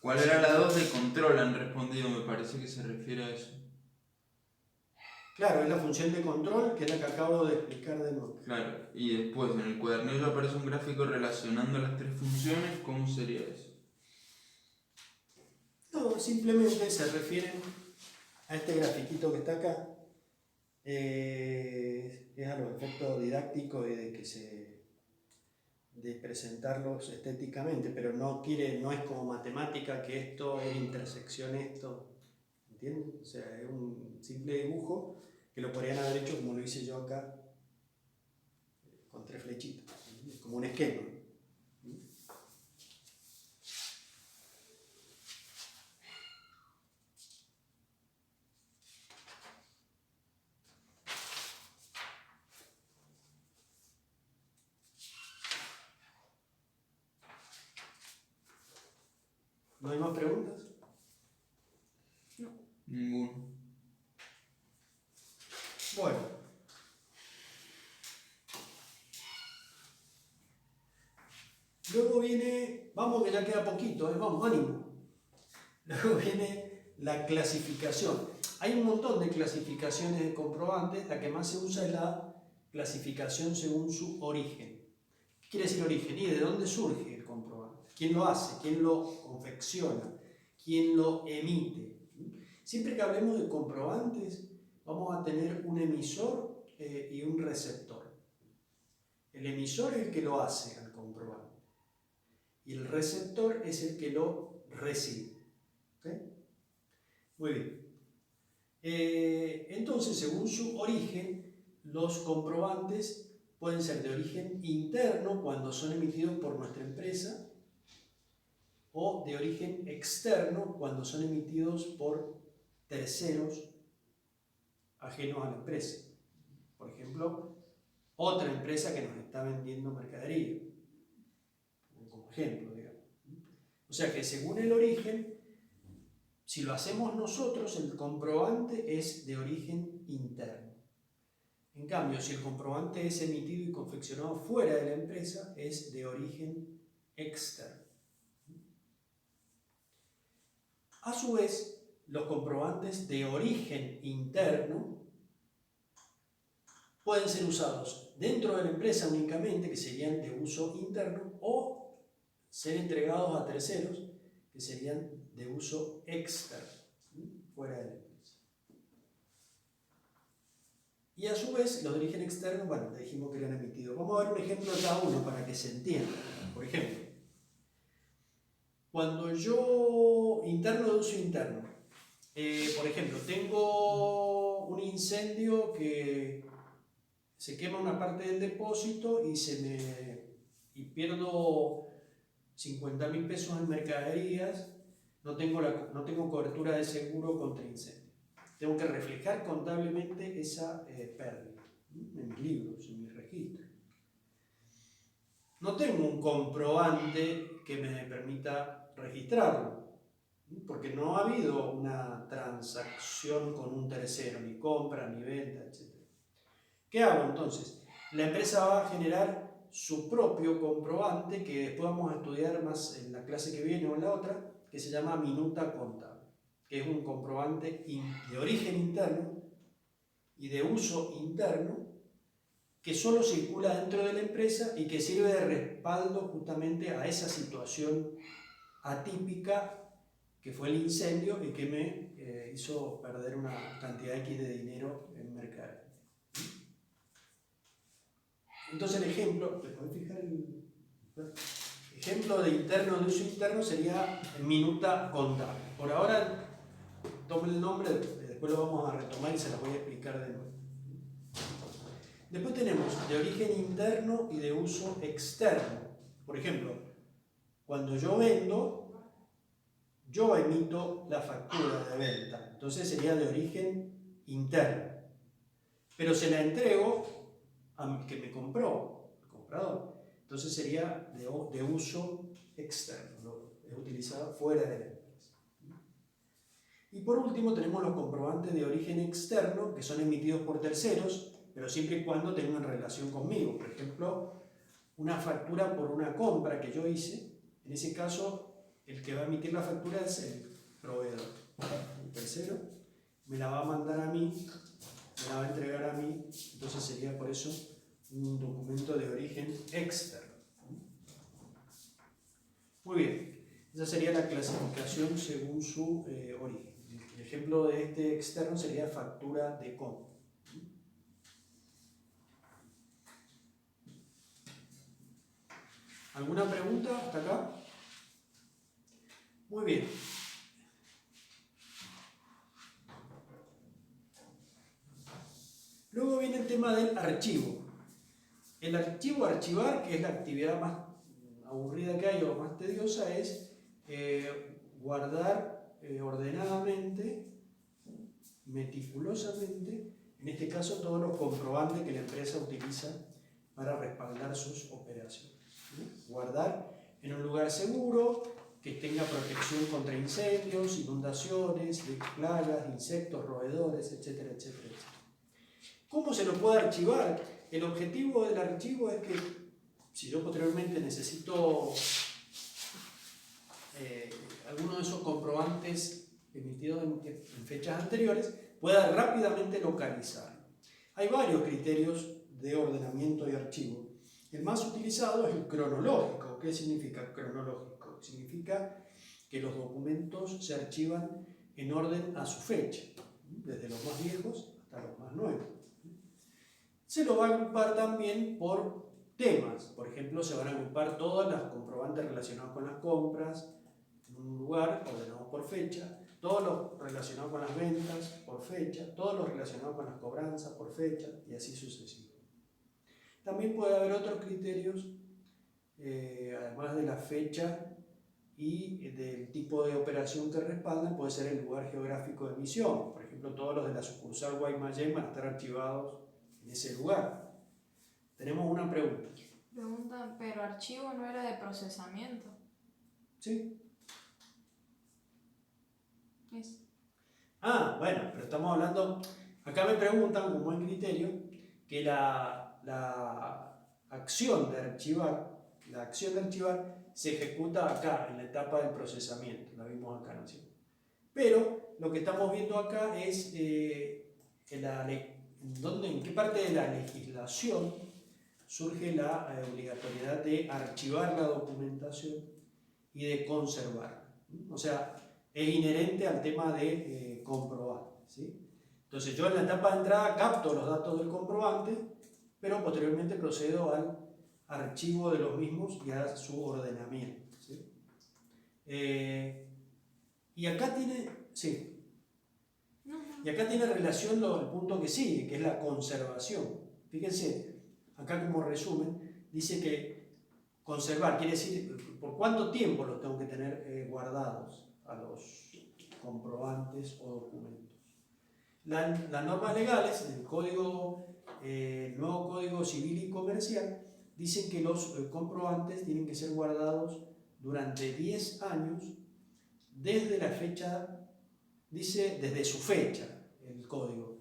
¿Cuál era la 2 de control? Han respondido, me parece que se refiere a eso. Claro, es la función de control, que es la que acabo de explicar de nuevo. Claro, y después en el cuadernillo aparece un gráfico relacionando las 3 funciones, ¿cómo sería eso? No, simplemente se refieren a este grafiquito que está acá. Es a los efectos didácticos y de presentarlos estéticamente, pero no es como matemática que esto es intersección esto, ¿entienden? O sea, es un simple dibujo que lo podrían haber hecho como lo hice yo acá, con 3 flechitas, como un esquema. ¿No hay más preguntas? No. Ninguno. Bueno. Luego viene, vamos que ya queda poquito, vamos, ánimo. Luego viene la clasificación. Hay un montón de clasificaciones de comprobantes, la que más se usa es la clasificación según su origen. ¿Qué quiere decir origen? ¿Y de dónde surge el comprobante? ¿Quién lo hace? ¿Quién lo confecciona? ¿Quién lo emite? Siempre que hablemos de comprobantes, vamos a tener un emisor y un receptor. El emisor es el que lo hace al comprobante y el receptor es el que lo recibe. ¿Okay? Muy bien. Entonces, según su origen, los comprobantes pueden ser de origen interno cuando son emitidos por nuestra empresa o de origen externo cuando son emitidos por terceros ajenos a la empresa. Por ejemplo, otra empresa que nos está vendiendo mercadería, como ejemplo, digamos. O sea que según el origen, si lo hacemos nosotros, el comprobante es de origen interno. En cambio, si el comprobante es emitido y confeccionado fuera de la empresa, es de origen externo. A su vez, los comprobantes de origen interno pueden ser usados dentro de la empresa únicamente, que serían de uso interno, o ser entregados a terceros, que serían de uso externo, fuera de la empresa. Y a su vez, los de origen externo, bueno, le dijimos que eran emitidos. Vamos a ver un ejemplo de cada uno para que se entienda. Por ejemplo, cuando yo, interno de uso interno, por ejemplo, tengo un incendio que se quema una parte del depósito y pierdo 50.000 pesos en mercaderías, no tengo cobertura de seguro contra incendio. Tengo que reflejar contablemente esa pérdida en mis libros, en mis registros. No tengo un comprobante que me permita registrarlo, porque no ha habido una transacción con un tercero, ni compra, ni venta, etc. ¿Qué hago entonces? La empresa va a generar su propio comprobante, que después vamos a estudiar más en la clase que viene o en la otra, que se llama minuta contable, que es un comprobante de origen interno y de uso interno, que solo circula dentro de la empresa y que sirve de respaldo justamente a esa situación atípica que fue el incendio y que me hizo perder una cantidad X de dinero en mercado. Entonces el ejemplo, ¿te puedes fijar el ejemplo de interno de uso interno sería minuta contable? Por ahora tomen el nombre, después lo vamos a retomar y se las voy a explicar de nuevo. Después tenemos de origen interno y de uso externo. Por ejemplo, cuando yo vendo, yo emito la factura de venta, entonces sería de origen interno. Pero se la entrego a que me compró, el comprador, entonces sería de uso externo, ¿no? Es utilizada fuera de la empresa. Y por último tenemos los comprobantes de origen externo, que son emitidos por terceros, pero siempre y cuando tengan relación conmigo. Por ejemplo, una factura por una compra que yo hice, en ese caso el que va a emitir la factura es el proveedor. El tercero me la va a mandar a mí, me la va a entregar a mí, entonces sería por eso un documento de origen externo. Muy bien, esa sería la clasificación según su origen. El ejemplo de este externo sería factura de compra. ¿Alguna pregunta hasta acá? Muy bien. Luego viene el tema del archivo. El archivo, archivar, que es la actividad más aburrida que hay o más tediosa, es guardar ordenadamente, meticulosamente, en este caso todos los comprobantes que la empresa utiliza para respaldar sus operaciones. Guardar en un lugar seguro, que tenga protección contra incendios, inundaciones, plagas, insectos, roedores, etcétera, etcétera, etcétera. ¿Cómo se lo puede archivar? El objetivo del archivo es que, si yo posteriormente necesito alguno de esos comprobantes emitidos en fechas anteriores, pueda rápidamente localizarlo. Hay varios criterios de ordenamiento y archivo. El más utilizado es el cronológico. ¿Qué significa cronológico? Significa que los documentos se archivan en orden a su fecha, desde los más viejos hasta los más nuevos. Se lo va a agrupar también por temas. Por ejemplo, se van a agrupar todos los comprobantes relacionados con las compras en un lugar ordenado por fecha, todos los relacionados con las ventas por fecha, todos los relacionados con las cobranzas por fecha y así sucesivamente. También puede haber otros criterios, además de la fecha y del tipo de operación que respaldan, puede ser el lugar geográfico de emisión. Por ejemplo, todos los de la sucursal Guaymallén van a estar archivados en ese lugar. Tenemos una pregunta. Preguntan, pero archivo no era de procesamiento. ¿Sí? Es. Ah, bueno, pero estamos hablando, acá me preguntan como buen criterio que la acción de archivar se ejecuta acá, en la etapa del procesamiento, la vimos acá, ¿no es cierto? Pero lo que estamos viendo acá es en qué parte de la legislación surge la obligatoriedad de archivar la documentación y de conservarla. O sea, es inherente al tema de comprobante, ¿sí? Entonces yo en la etapa de entrada capto los datos del comprobante, pero posteriormente procedo al archivo de los mismos y a su ordenamiento, ¿sí? Y acá tiene, sí, y acá tiene relación el punto que sigue, que es la conservación. Fíjense, acá como resumen, dice que conservar quiere decir por cuánto tiempo los tengo que tener guardados a los comprobantes o documentos. Las normas legales, el nuevo Código Civil y Comercial, dicen que los comprobantes tienen que ser guardados durante 10 años desde la fecha, dice desde su fecha, el código.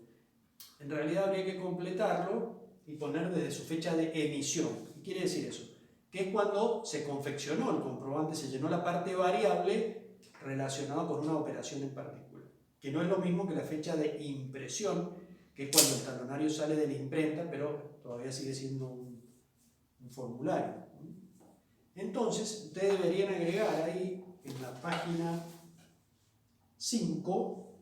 En realidad habría que completarlo y poner desde su fecha de emisión. ¿Qué quiere decir eso? Que es cuando se confeccionó el comprobante, se llenó la parte variable relacionada con una operación en particular, que no es lo mismo que la fecha de impresión, que es cuando el talonario sale de la imprenta, pero todavía sigue siendo un formulario. Entonces, ustedes deberían agregar ahí en la página 5,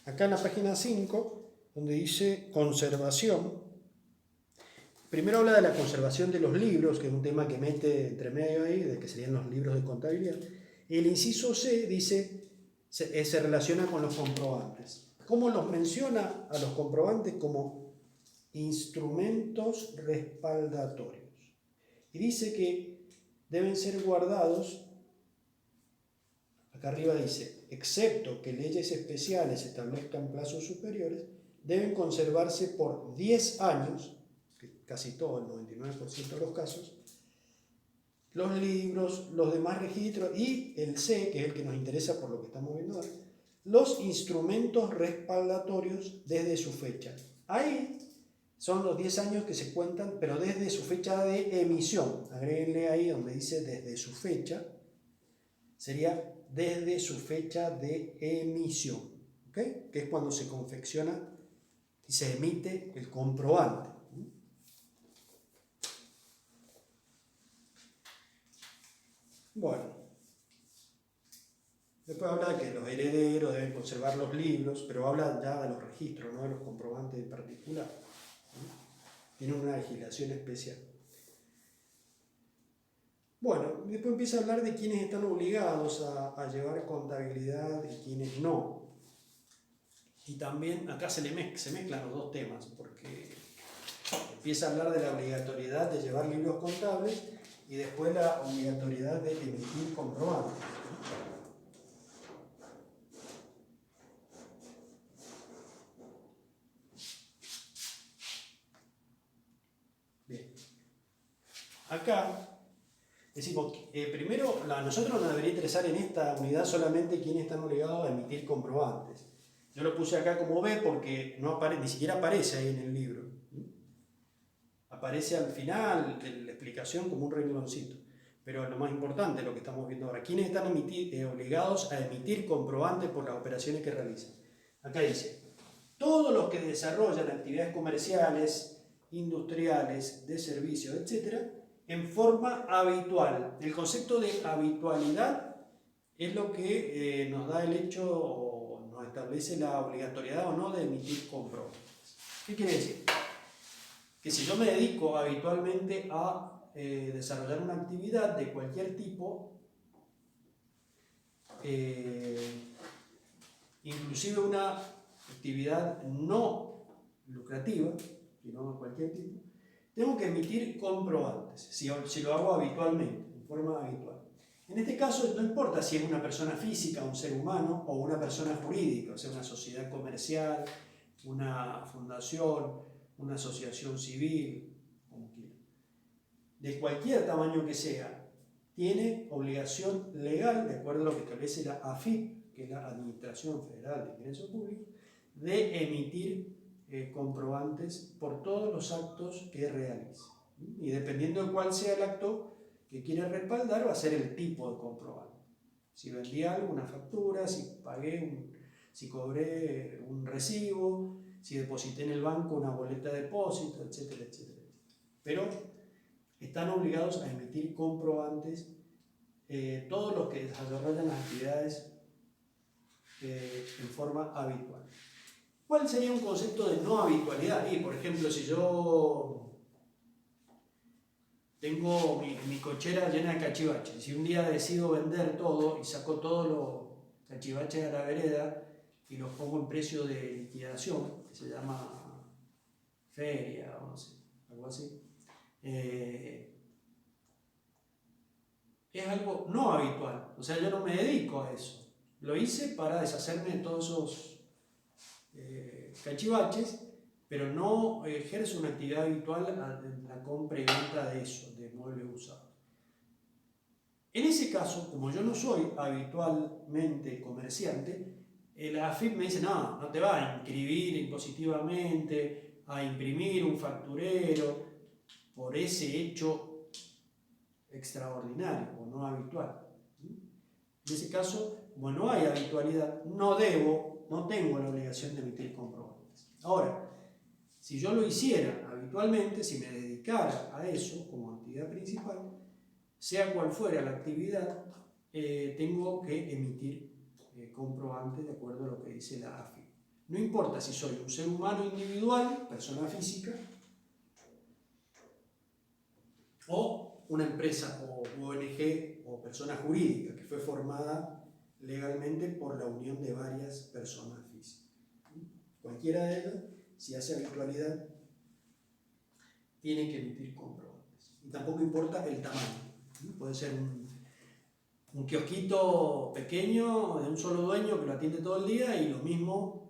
acá en la página 5, donde dice conservación, primero habla de la conservación de los libros, que es un tema que mete entre medio ahí, de que serían los libros de contabilidad. El inciso C dice, se relaciona con los comprobantes. ¿Cómo los menciona a los comprobantes? Como instrumentos respaldatorios. Y dice que deben ser guardados, acá arriba dice, excepto que leyes especiales establezcan plazos superiores, deben conservarse por 10 años, casi todo, el 99% de los casos, los libros, los demás registros y el C, que es el que nos interesa por lo que estamos viendo ahora, los instrumentos respaldatorios desde su fecha. Ahí son los 10 años que se cuentan, pero desde su fecha de emisión. Agréguenle ahí donde dice desde su fecha, sería desde su fecha de emisión, ¿okay? Que es cuando se confecciona y se emite el comprobante. Bueno, después habla de que los herederos deben conservar los libros, pero habla ya de los registros, no de los comprobantes en particular. Tienen una legislación especial. Bueno, después empieza a hablar de quiénes están obligados a llevar contabilidad y quiénes no. Y también acá se mezclan los dos temas, porque empieza a hablar de la obligatoriedad de llevar libros contables y después la obligatoriedad de emitir comprobantes. Bien. Acá decimos, primero, a nosotros nos debería interesar en esta unidad solamente quiénes están obligados a emitir comprobantes. Yo lo puse acá como B porque no ni siquiera aparece ahí en el libro. Aparece al final de la explicación como un rengloncito. Pero lo más importante, lo que estamos viendo ahora, ¿quiénes están obligados a emitir comprobantes por las operaciones que realizan? Acá dice, todos los que desarrollan actividades comerciales, industriales, de servicios, etc., en forma habitual. El concepto de habitualidad es lo que nos da el hecho, o nos establece la obligatoriedad o no de emitir comprobantes. ¿Qué quiere decir? Que si yo me dedico habitualmente a desarrollar una actividad de cualquier tipo, inclusive una actividad no lucrativa, sino de cualquier tipo, tengo que emitir comprobantes, si lo hago habitualmente, en forma habitual. En este caso no importa si es una persona física, un ser humano, o una persona jurídica, o sea, una sociedad comercial, una fundación, una asociación civil, como quiera. De cualquier tamaño que sea, tiene obligación legal, de acuerdo a lo que establece la AFIP, que es la Administración Federal de Ingresos Públicos, de emitir comprobantes por todos los actos que realice. Y dependiendo de cuál sea el acto que quiere respaldar, va a ser el tipo de comprobante. Si vendí algo, una factura, si si cobré un recibo, si deposité en el banco una boleta de depósito, etcétera, etcétera. Pero están obligados a emitir comprobantes todos los que desarrollan las actividades en forma habitual. ¿Cuál sería un concepto de no habitualidad? Y, por ejemplo, si yo tengo mi cochera llena de cachivaches, si un día decido vender todo y saco todos los cachivaches a la vereda y los pongo en precio de liquidación, que se llama feria o no sé, algo así, es algo no habitual. O sea, yo no me dedico a eso. Lo hice para deshacerme de todos esos cachivaches, pero no ejerzo una actividad habitual en la compra y venta de eso, de muebles usados. En ese caso, como yo no soy habitualmente comerciante, la AFIP me dice, no te va a inscribir impositivamente, a imprimir un facturero por ese hecho extraordinario o no habitual. En ese caso, como no hay habitualidad, no tengo la obligación de emitir comprobantes. Ahora, si yo lo hiciera habitualmente, si me dedicara a eso como actividad principal, sea cual fuera la actividad, tengo que emitir comprobantes de acuerdo a lo que dice la AFI. No importa si soy un ser humano individual, persona física, o una empresa o ONG o persona jurídica que fue formada legalmente por la unión de varias personas físicas. Cualquiera de ellas, si hace habitualidad, tiene que emitir comprobantes. Y tampoco importa el tamaño. Puede ser un kiosquito pequeño de un solo dueño que lo atiende todo el día y lo mismo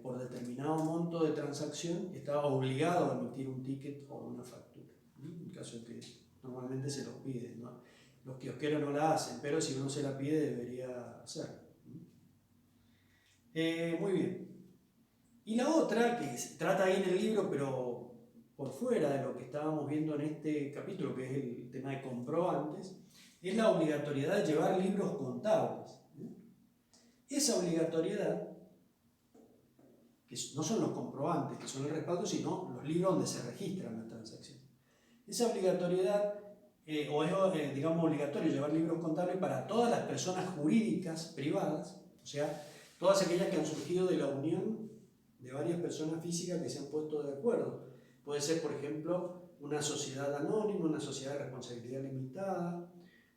por determinado monto de transacción está obligado a emitir un ticket o una factura. En caso de que normalmente se los pide, ¿no? Los kiosqueros no la hacen, pero si uno se la pide debería hacerlo. Muy bien. Y la otra, que se trata ahí en el libro, pero por fuera de lo que estábamos viendo en este capítulo, que es el tema de comprobantes, es la obligatoriedad de llevar libros contables. Esa obligatoriedad, que no son los comprobantes, que son el respaldo, sino los libros donde se registran las transacciones. Esa obligatoriedad, o es, digamos, obligatorio llevar libros contables para todas las personas jurídicas privadas, o sea, todas aquellas que han surgido de la unión de varias personas físicas que se han puesto de acuerdo. Puede ser, por ejemplo, una sociedad anónima, una sociedad de responsabilidad limitada,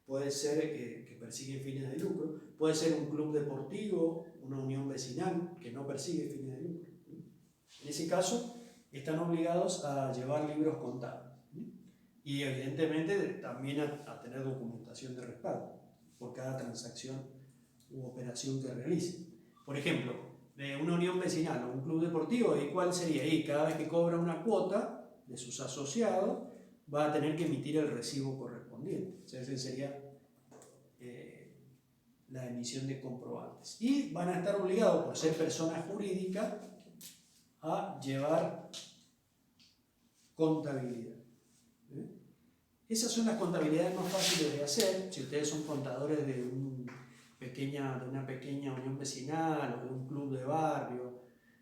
puede ser que persigue fines de lucro, puede ser un club deportivo, una unión vecinal que no persigue fines de lucro. En ese caso, están obligados a llevar libros contables y evidentemente también a tener documentación de respaldo por cada transacción u operación que realicen. Por ejemplo, una unión vecinal o un club deportivo, ¿y cuál sería? Y cada vez que cobra una cuota de sus asociados, va a tener que emitir el recibo correspondiente. O sea, esa sería la emisión de comprobantes. Y van a estar obligados, por ser persona jurídica, a llevar contabilidad. Esas son las contabilidades más fáciles de hacer. Si ustedes son contadores de una pequeña unión vecinal o de un club de barrio,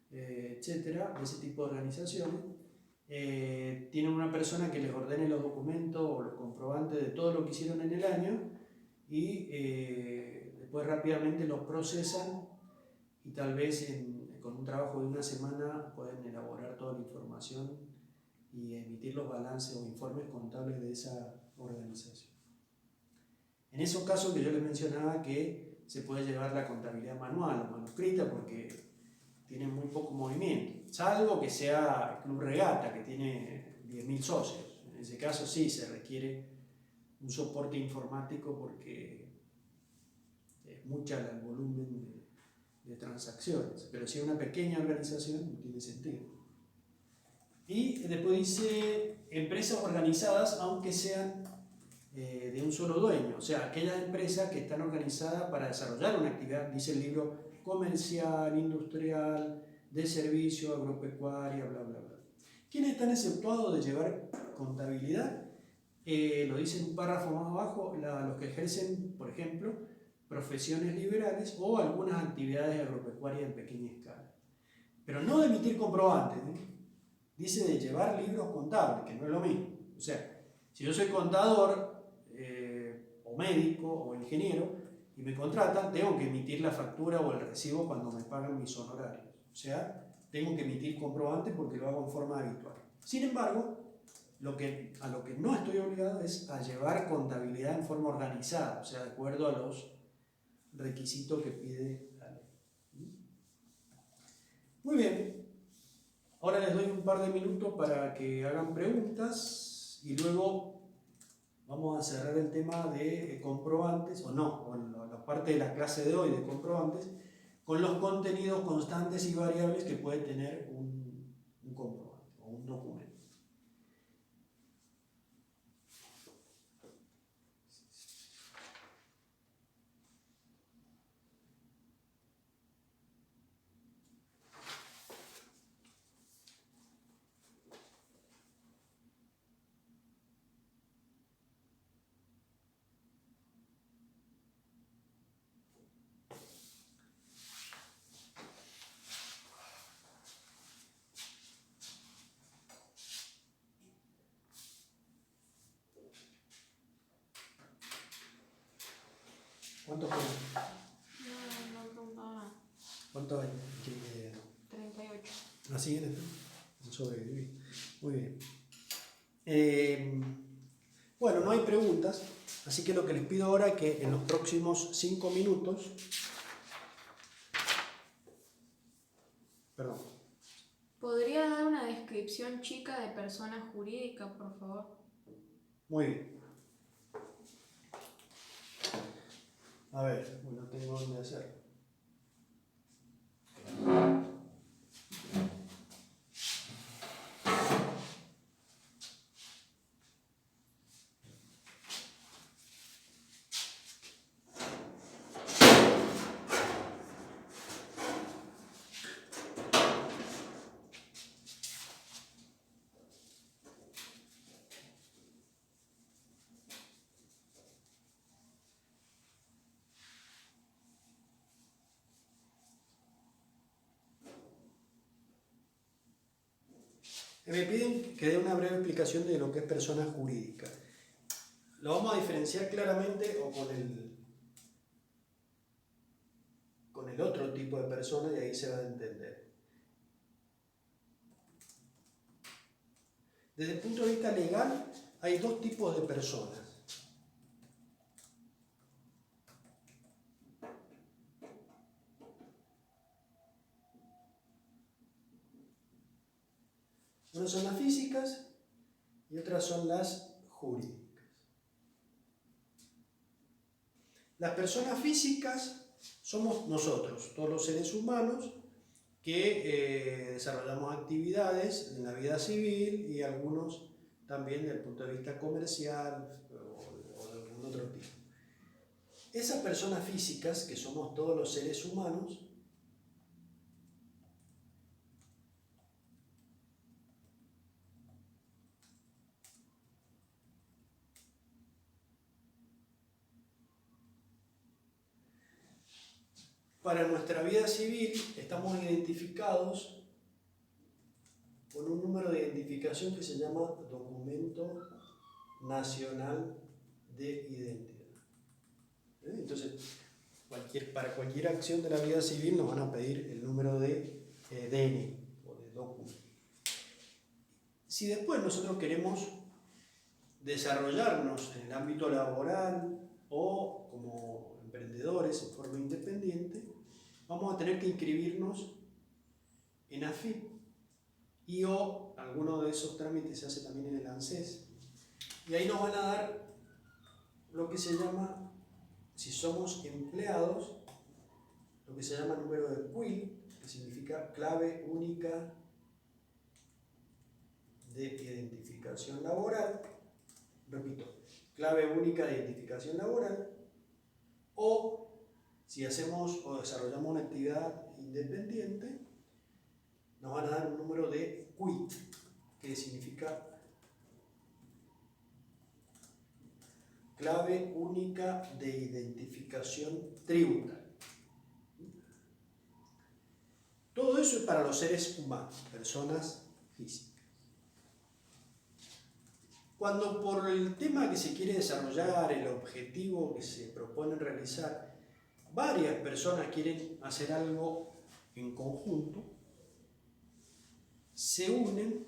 etcétera, de ese tipo de organizaciones, tienen una persona que les ordene los documentos o los comprobantes de todo lo que hicieron en el año y después rápidamente los procesan y tal vez con un trabajo de una semana pueden elaborar toda la información y emitir los balances o informes contables de esa organización. En esos casos que yo les mencionaba que se puede llevar la contabilidad manual o manuscrita porque tienen muy poco movimiento. salvo que sea Club Regata, que tiene 10.000 socios. En ese caso sí se requiere un soporte informático porque es mucha el volumen de transacciones, pero si es una pequeña organización no tiene sentido. Y después dice empresas organizadas aunque sean de un solo dueño, o sea, aquellas empresas que están organizadas para desarrollar una actividad, dice el libro, comercial, industrial, de servicio, agropecuaria, bla, bla, bla. ¿Quiénes están exceptuados de llevar contabilidad? Lo dice en un párrafo más abajo, los que ejercen, por ejemplo, profesiones liberales o algunas actividades agropecuarias en pequeña escala. Pero no de emitir comprobantes, dice de llevar libros contables, que no es lo mismo. O sea, si yo soy contador, o médico, o ingeniero, y me contratan, tengo que emitir la factura o el recibo cuando me pagan mis honorarios. O sea, tengo que emitir comprobante porque lo hago en forma habitual. Sin embargo, a lo que no estoy obligado es a llevar contabilidad en forma organizada, o sea, de acuerdo a los requisitos que pide la ley. Muy bien, ahora les doy un par de minutos para que hagan preguntas y luego vamos a cerrar el tema de comprobantes, o la parte de la clase de hoy de comprobantes, con los contenidos constantes y variables que puede tener un comprobante o un documento. ¿Cuántos hay? No preguntaba nada. ¿Cuántos hay? 38. Así es, sobrevivir. Muy bien. Bueno, no hay preguntas, así que lo que les pido ahora es que en los próximos 5 minutos, perdón, ¿Podría dar una descripción chica de persona jurídica, por favor? muy bien. A ver, no tengo dónde hacerlo. Me piden que dé una breve explicación de lo que es persona jurídica. Lo vamos a diferenciar claramente o con el otro tipo de persona y ahí se va a entender. Desde el punto de vista legal hay dos tipos de personas. Unas son las físicas y otras son las jurídicas. Las personas físicas somos nosotros, todos los seres humanos que desarrollamos actividades en la vida civil y algunos también desde el punto de vista comercial o de algún otro tipo. Esas personas físicas, que somos todos los seres humanos, para nuestra vida civil estamos identificados con un número de identificación que se llama Documento Nacional de Identidad. Entonces, para cualquier acción de la vida civil nos van a pedir el número de DNI o de documento. Si después nosotros queremos desarrollarnos en el ámbito laboral o como emprendedores en forma independiente, vamos a tener que inscribirnos en AFIP y o alguno de esos trámites se hace también en el ANSES. Y ahí nos van a dar lo que se llama, si somos empleados, lo que se llama número de CUIL, que significa clave única de identificación laboral. Repito, clave única de identificación laboral. O si hacemos o desarrollamos una actividad independiente, nos van a dar un número de CUIT, que significa clave única de identificación tributaria. Todo eso es para los seres humanos, personas físicas. Cuando por el tema que se quiere desarrollar, el objetivo que se propone realizar, varias personas quieren hacer algo en conjunto, se unen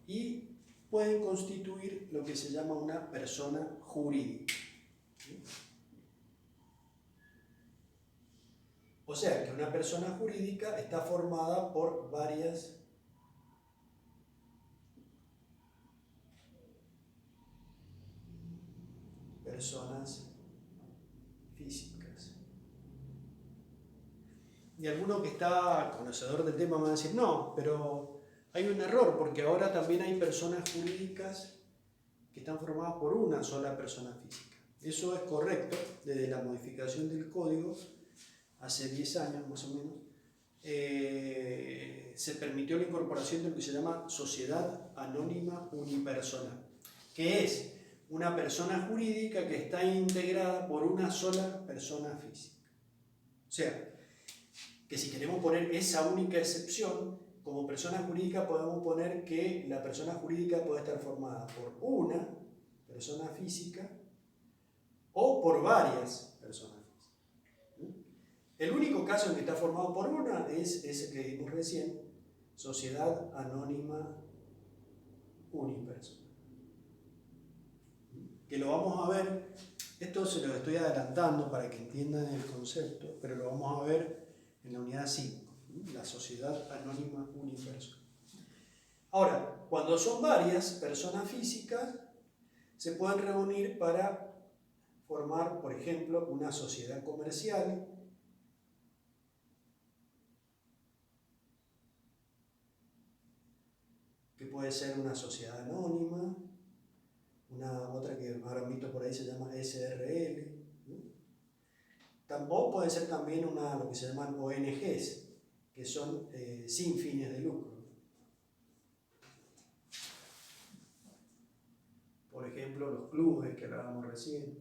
y pueden constituir lo que se llama una persona jurídica. O sea, que una persona jurídica está formada por varias personas físicas. Y alguno que está conocedor del tema va a decir, no, pero hay un error, porque ahora también hay personas jurídicas que están formadas por una sola persona física. Eso es correcto, desde la modificación del código, hace 10 años más o menos, se permitió la incorporación de lo que se llama sociedad anónima unipersonal, que es una persona jurídica que está integrada por una sola persona física. O sea, que si queremos poner esa única excepción, como persona jurídica podemos poner que la persona jurídica puede estar formada por una persona física o por varias personas físicas. El único caso en que está formado por una es ese que vimos recién, sociedad anónima unipersonal. Que lo vamos a ver, esto se lo estoy adelantando para que entiendan el concepto, pero lo vamos a ver en la unidad 5, la sociedad anónima unipersonal. Ahora, cuando son varias personas físicas, se pueden reunir para formar, por ejemplo, una sociedad comercial, que puede ser una sociedad anónima, otra que ahora visto por ahí se llama SRL, ¿no? Tampoco puede ser también lo que se llaman ONGs, que son sin fines de lucro. Por ejemplo, los clubes que hablábamos recién,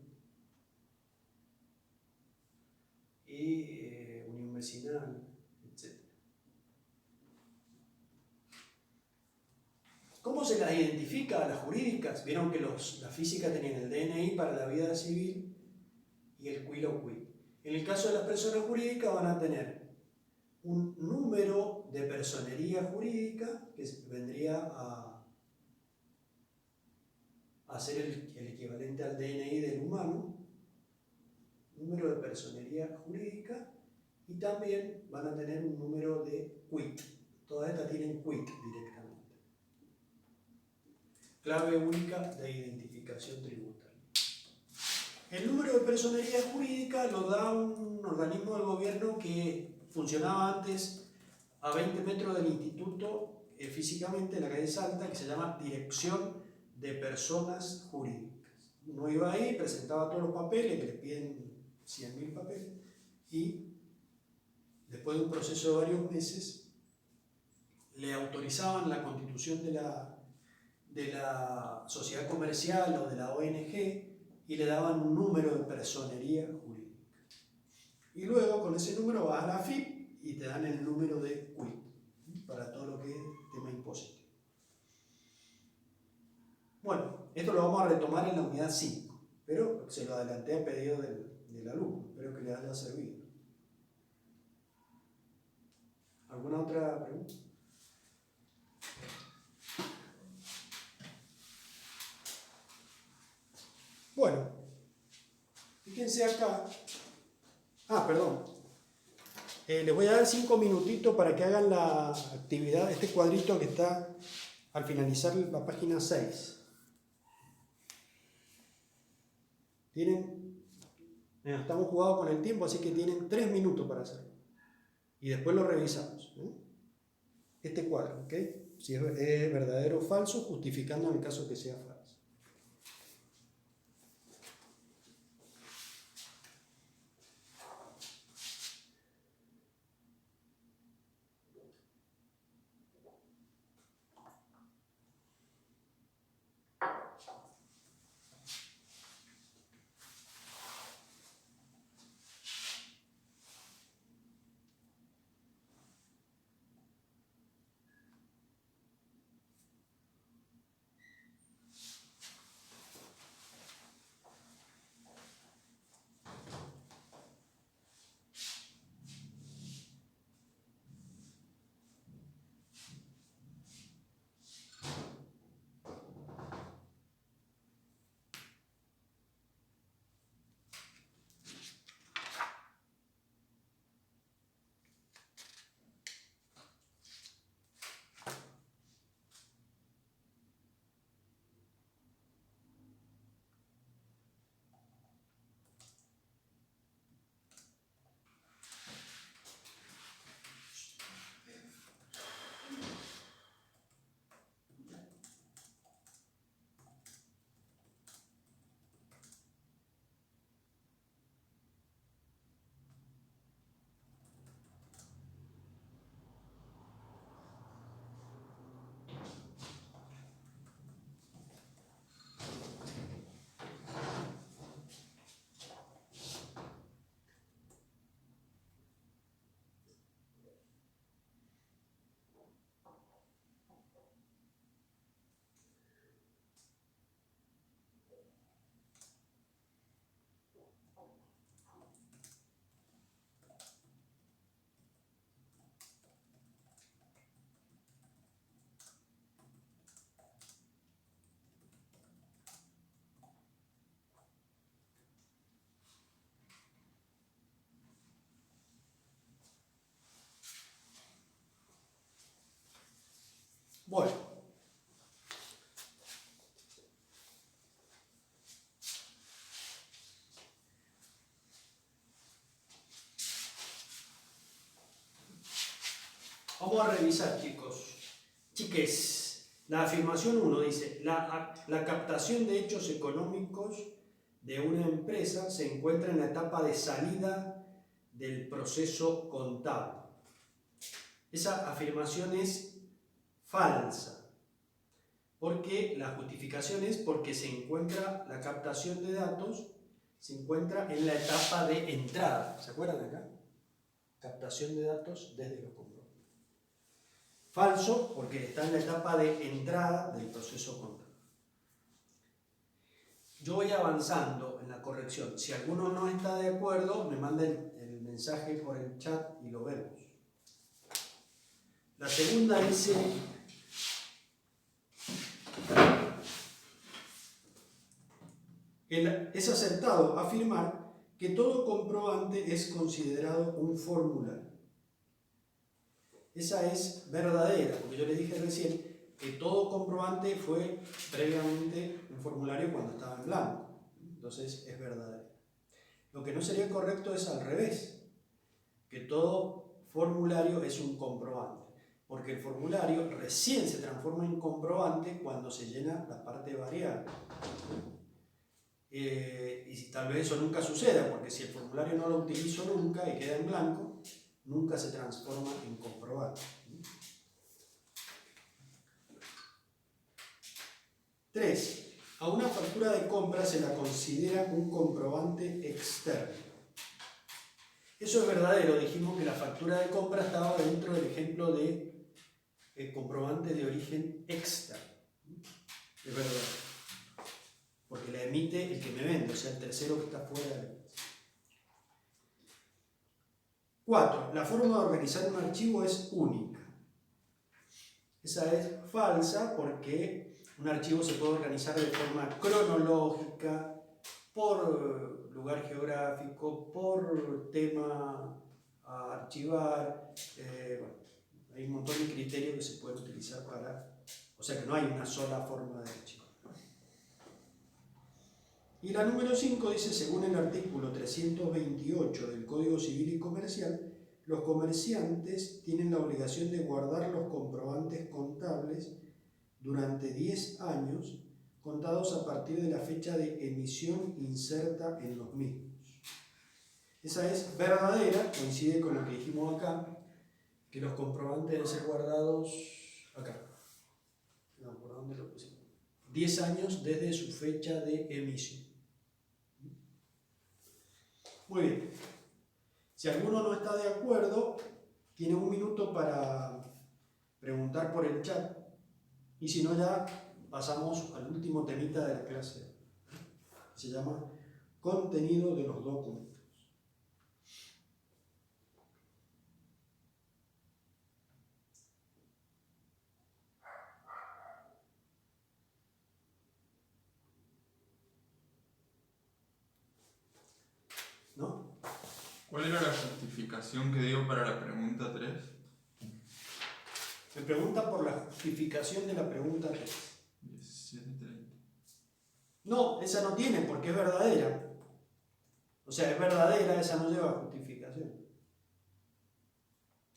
y Unión Vecinal, etc. ¿Cómo se las identifica a las jurídicas? Vieron que las físicas tenían el DNI para la vida civil y el CUIL o CUIL. En el caso de las personas jurídicas van a tener un número de personería jurídica que vendría a ser el equivalente al DNI del humano, número de personería jurídica, y también van a tener un número de CUIT. Todas estas tienen CUIT directamente. Clave única de identificación tributaria. El número de personería jurídica lo da un organismo del gobierno que funcionaba antes a 20 metros del instituto, físicamente en la calle Salta, que se llama Dirección de Personas Jurídicas. Uno iba ahí, presentaba todos los papeles, que le piden 100.000 papeles, y después de un proceso de varios meses, le autorizaban la constitución de la sociedad comercial o de la ONG y le daban un número de personería jurídica. Y luego con ese número vas a la AFIP y te dan el número de CUIT para todo lo que es tema impositivo. Bueno, esto lo vamos a retomar en la unidad 5, pero se lo adelanté a pedido del alumno, espero que le haya servido. ¿Alguna otra pregunta? Bueno, fíjense acá. Perdón. Les voy a dar 5 minutitos para que hagan la actividad, este cuadrito que está al finalizar la página 6. Estamos jugados con el tiempo, así que tienen 3 minutos para hacerlo. Y después lo revisamos. Este cuadro, ¿ok? Si es verdadero o falso, justificando en el caso que sea falso. Bueno, vamos a revisar, chicos. Chiques, la afirmación 1 dice, la captación de hechos económicos de una empresa se encuentra en la etapa de salida del proceso contable. Esa afirmación es falsa. Porque la justificación es porque se encuentra la captación de datos, se encuentra en la etapa de entrada. ¿Se acuerdan acá? Captación de datos desde los comprobantes. Falso porque está en la etapa de entrada del proceso contable. Yo voy avanzando en la corrección. Si alguno no está de acuerdo, me manda el mensaje por el chat y lo vemos. La segunda dice... Es acertado afirmar que todo comprobante es considerado un formulario. Esa es verdadera, porque yo les dije recién que todo comprobante fue previamente un formulario cuando estaba en blanco. Entonces es verdadera. Lo que no sería correcto es al revés, que todo formulario es un comprobante, porque el formulario recién se transforma en comprobante cuando se llena la parte variable. Y tal vez eso nunca suceda, porque si el formulario no lo utilizo nunca y queda en blanco, nunca se transforma en comprobante. 3. A una factura de compra se la considera un comprobante externo. Eso es verdadero, dijimos que la factura de compra estaba dentro del ejemplo de comprobante de origen externo. Es verdadero. Porque la emite el que me vende, o sea, el tercero que está fuera de la empresa. 4. La forma de organizar un archivo es única. Esa es falsa porque un archivo se puede organizar de forma cronológica, por lugar geográfico, por tema a archivar. Bueno, hay un montón de criterios que se pueden utilizar para... O sea que no hay una sola forma de archivar. Y la número 5 dice, según el artículo 328 del Código Civil y Comercial, los comerciantes tienen la obligación de guardar los comprobantes contables durante 10 años, contados a partir de la fecha de emisión inserta en los mismos. Esa es verdadera, coincide con lo que dijimos acá, que los comprobantes deben ser guardados acá. No, ¿por dónde lo pusimos? 10 años desde su fecha de emisión. Muy bien. Si alguno no está de acuerdo, tiene un minuto para preguntar por el chat. Y si no, ya pasamos al último temita de la clase. Se llama contenido de los documentos. ¿No? ¿Cuál era la justificación que dio para la pregunta 3? Me pregunta por la justificación de la pregunta 3. 17:30. No, esa no tiene porque es verdadera. O sea, es verdadera, esa no lleva justificación.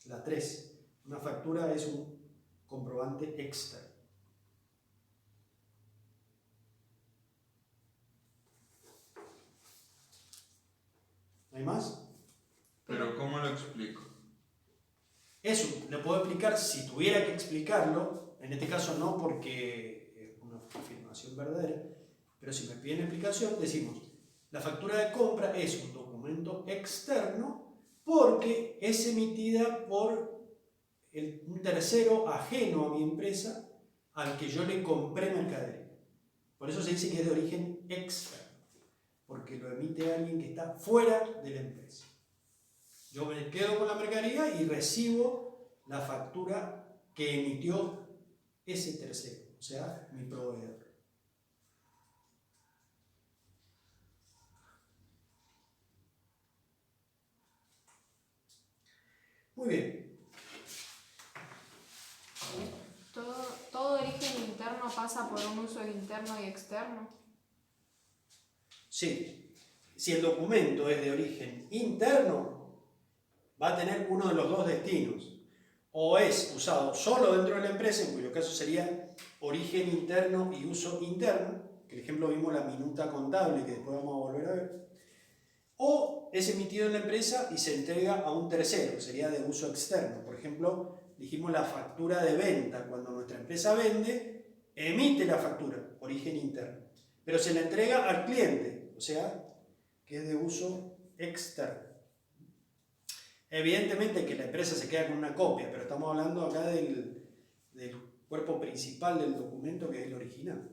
La 3. Una factura es un comprobante extra. ¿No hay más? Pero ¿cómo lo explico? Eso, le puedo explicar si tuviera que explicarlo, en este caso no porque es una afirmación verdadera, pero si me piden explicación, decimos, la factura de compra es un documento externo porque es emitida por un tercero ajeno a mi empresa al que yo le compré mercadería. Por eso se dice que es de origen externo, porque lo emite alguien que está fuera de la empresa. Yo me quedo con la mercadería y recibo la factura que emitió ese tercero, o sea, mi proveedor. Muy bien. ¿Todo origen interno pasa por un uso interno y externo? Sí. Si el documento es de origen interno, va a tener uno de los dos destinos. O es usado solo dentro de la empresa, en cuyo caso sería origen interno y uso interno, que el ejemplo vimos la minuta contable, que después vamos a volver a ver. O es emitido en la empresa y se entrega a un tercero, sería de uso externo. Por ejemplo, dijimos la factura de venta. Cuando nuestra empresa vende, emite la factura, origen interno. Pero se la entrega al cliente, o sea, que es de uso externo. Evidentemente que la empresa se queda con una copia, pero estamos hablando acá del cuerpo principal del documento, que es el original.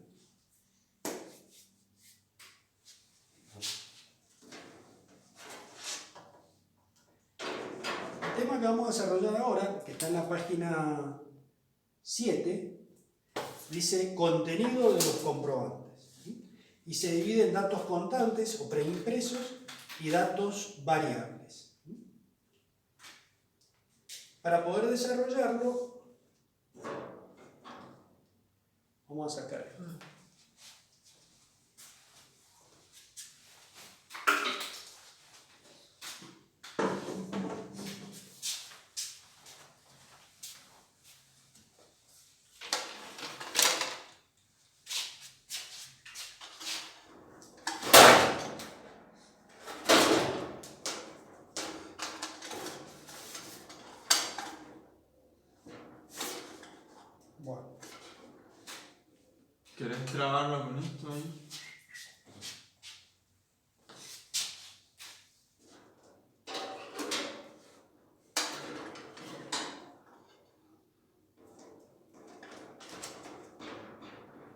El tema que vamos a desarrollar ahora, que está en la página 7, dice contenido de los comprobantes. Y se divide en datos contantes o preimpresos y datos variables. Para poder desarrollarlo, vamos a sacar esto. Bueno. ¿Querés trabarlo con esto ahí?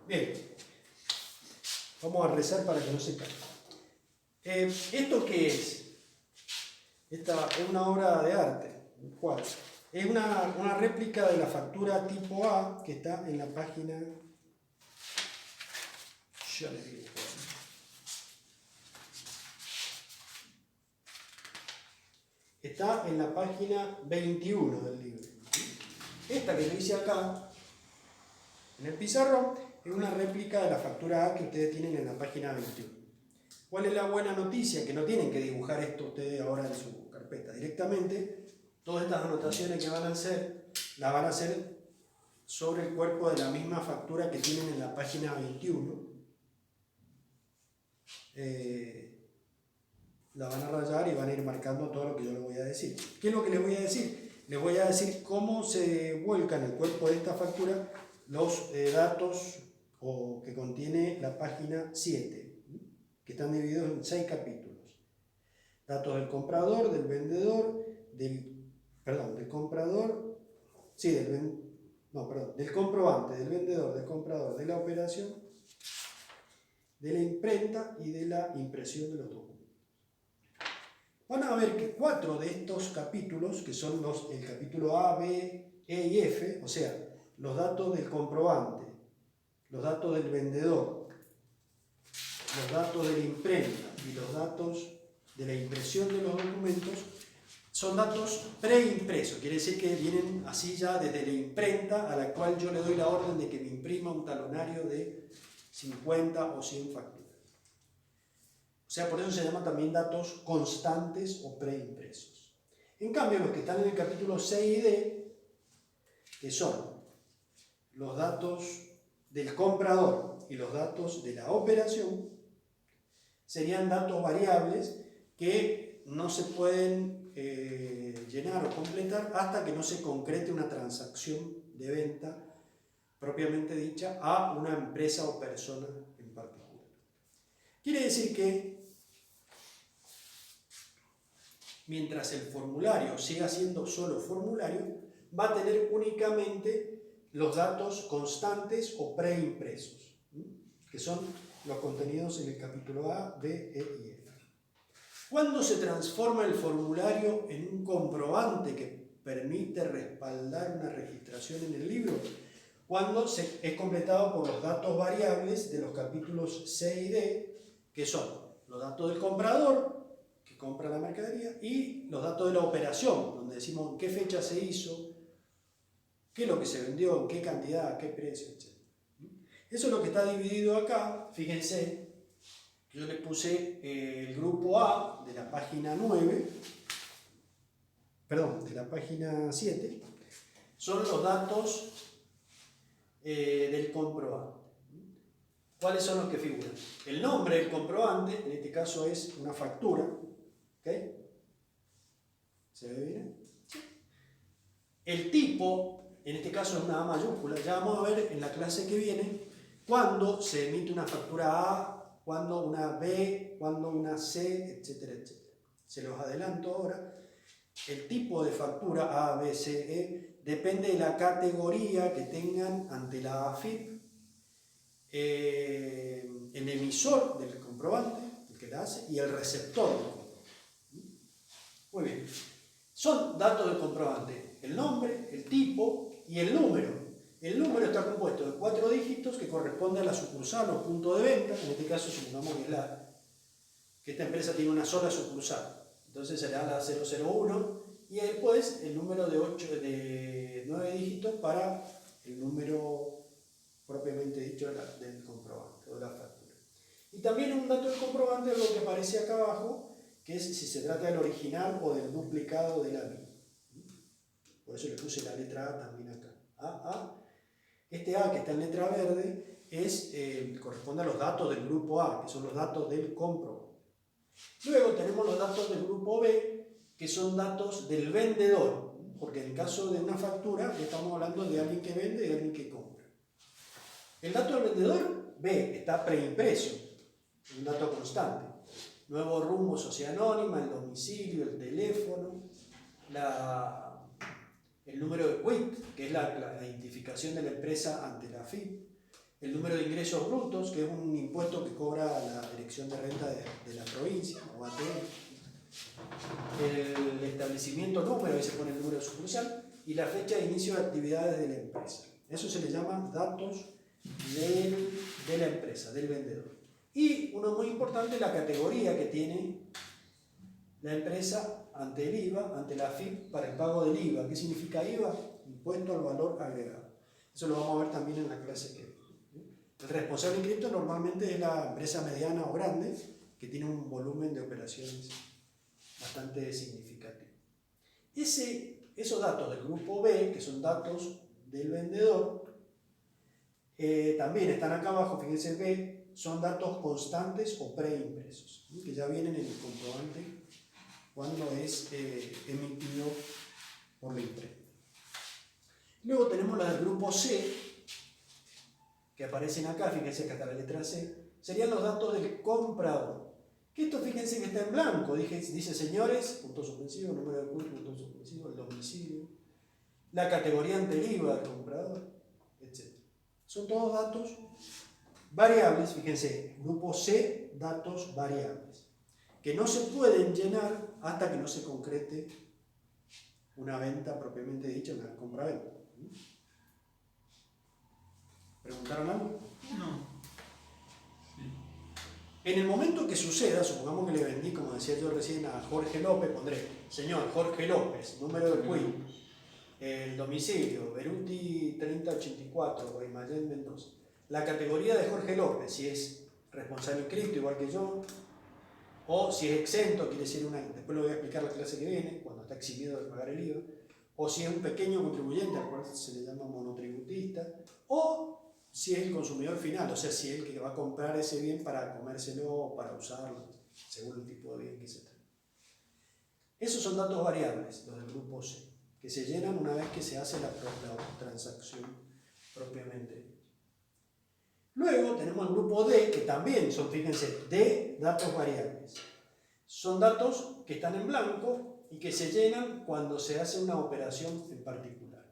Bien. Vamos a rezar para que no se caiga. ¿Esto qué es? Esta es una obra de arte, un cuadro. Es una réplica de la factura tipo A que está en la página... Ya le digo. está en la página 21 del libro. Esta que yo hice acá, en el pizarrón, es una réplica de la factura A que ustedes tienen en la página 21. ¿Cuál es la buena noticia? Que no tienen que dibujar esto ustedes ahora en su carpeta. Directamente, todas estas anotaciones que van a hacer, las van a hacer sobre el cuerpo de la misma factura que tienen en la página 21. La van a rayar y van a ir marcando todo lo que yo les voy a decir. ¿Qué es lo que les voy a decir? Les voy a decir cómo se vuelcan en el cuerpo de esta factura los datos que contiene la página 7, que están divididos en 6 capítulos. Datos del comprador, del vendedor, del comprobante, del vendedor, del comprador, de la operación, de la imprenta y de la impresión de los documentos. Van a ver que 4 de estos capítulos, que son el capítulo A, B, E y F, o sea, los datos del comprobante, los datos del vendedor, los datos de la imprenta y los datos de la impresión de los documentos, son datos preimpresos, quiere decir que vienen así ya desde la imprenta a la cual yo le doy la orden de que me imprima un talonario de 50 o 100 facturas. O sea, por eso se llaman también datos constantes o preimpresos. En cambio, los que están en el capítulo C y D, que son los datos del comprador y los datos de la operación, serían datos variables que no se pueden llenar o completar hasta que no se concrete una transacción de venta propiamente dicha a una empresa o persona en particular. Quiere decir que mientras el formulario siga siendo solo formulario, va a tener únicamente los datos constantes o preimpresos, que son los contenidos en el capítulo A, B, E y F. ¿Cuándo se transforma el formulario en un comprobante que permite respaldar una registración en el libro? Cuando es completado por los datos variables de los capítulos C y D, que son los datos del comprador, que compra la mercadería, y los datos de la operación, donde decimos en qué fecha se hizo, qué es lo que se vendió, en qué cantidad, qué precio, etc. Eso es lo que está dividido acá. Fíjense, yo le puse el grupo A de la página 9, perdón, de la página 7, son los datos del comprobante. ¿Cuáles son los que figuran? El nombre del comprobante, en este caso es una factura, ¿ok? ¿Se ve bien? Sí. El tipo, en este caso es una A mayúscula, ya vamos a ver en la clase que viene cuándo se emite una factura A, cuándo una B, cuándo una C, etcétera, etcétera. Se los adelanto ahora. El tipo de factura A, B, C, E depende de la categoría que tengan ante la AFIP el emisor del comprobante, el que la hace, y el receptor del comprobante. Muy bien. Son datos del comprobante, el nombre, el tipo y el número. El número está compuesto de 4 dígitos que corresponde a la sucursal o punto de venta. En este caso, supongamos que esta empresa tiene una sola sucursal. Entonces será la 001 y después el número de 9 dígitos para el número propiamente dicho del comprobante o de la factura. Y también un dato del comprobante es lo que aparece acá abajo, que es si se trata del original o del duplicado de la misma. Por eso le puse la letra A también acá. A. Este A que está en letra verde corresponde a los datos del grupo A, que son los datos del comprobante. Luego tenemos los datos del grupo B, que son datos del vendedor, porque en el caso de una factura estamos hablando de alguien que vende y de alguien que compra. El dato del vendedor, B, está preimpreso, un dato constante. Nuevo rumbo, sociedad anónima, el domicilio, el teléfono, el número de quit, que es la identificación de la empresa ante la AFIP, el número de ingresos brutos, que es un impuesto que cobra la Dirección de Renta de la provincia, o ATM, el establecimiento número, ahí se pone el número de sucursal, y la fecha de inicio de actividades de la empresa. Eso se le llama datos de la empresa, del vendedor. Y uno muy importante, la categoría que tiene la empresa ante el IVA, ante la AFIP para el pago del IVA. ¿Qué significa IVA? Impuesto al valor agregado. Eso lo vamos a ver también en la clase que viene. El responsable inscripto normalmente es la empresa mediana o grande que tiene un volumen de operaciones bastante significativo. Esos datos del grupo B, que son datos del vendedor, también están acá abajo, fíjense B, son datos constantes o preimpresos, que ya vienen en el comprobante cuando es emitido por la imprenta. Luego tenemos las del grupo C, que aparecen acá, fíjense que hasta la letra C, serían los datos del comprador. Que esto fíjense que está en blanco, dice señores, punto suspensivo, número de cuenta, punto suspensivo, el domicilio, la categoría ante el IVA del comprador, etc. Son todos datos variables, fíjense, grupo C, datos variables, que no se pueden llenar hasta que no se concrete una venta propiamente dicha, una compra-venta. ¿Preguntaron algo? No. En el momento que suceda, supongamos que le vendí, como decía yo recién, a Jorge López, pondré, señor Jorge López, número de CUI, el domicilio, Beruti 3084, Guaymallén, Mendoza. La categoría de Jorge López, si es responsable inscripto igual que yo, o si es exento, quiere decir después lo voy a explicar la clase que viene, cuando está eximido de pagar el IVA, o si es un pequeño contribuyente, al cual se le llama monotributista, o si es el consumidor final, o sea, si es el que va a comprar ese bien para comérselo o para usarlo, según el tipo de bien que se trata. Esos son datos variables, los del grupo C, que se llenan una vez que se hace la transacción propiamente. Luego tenemos el grupo D, que también son, fíjense, D, datos variables. Son datos que están en blanco y que se llenan cuando se hace una operación en particular.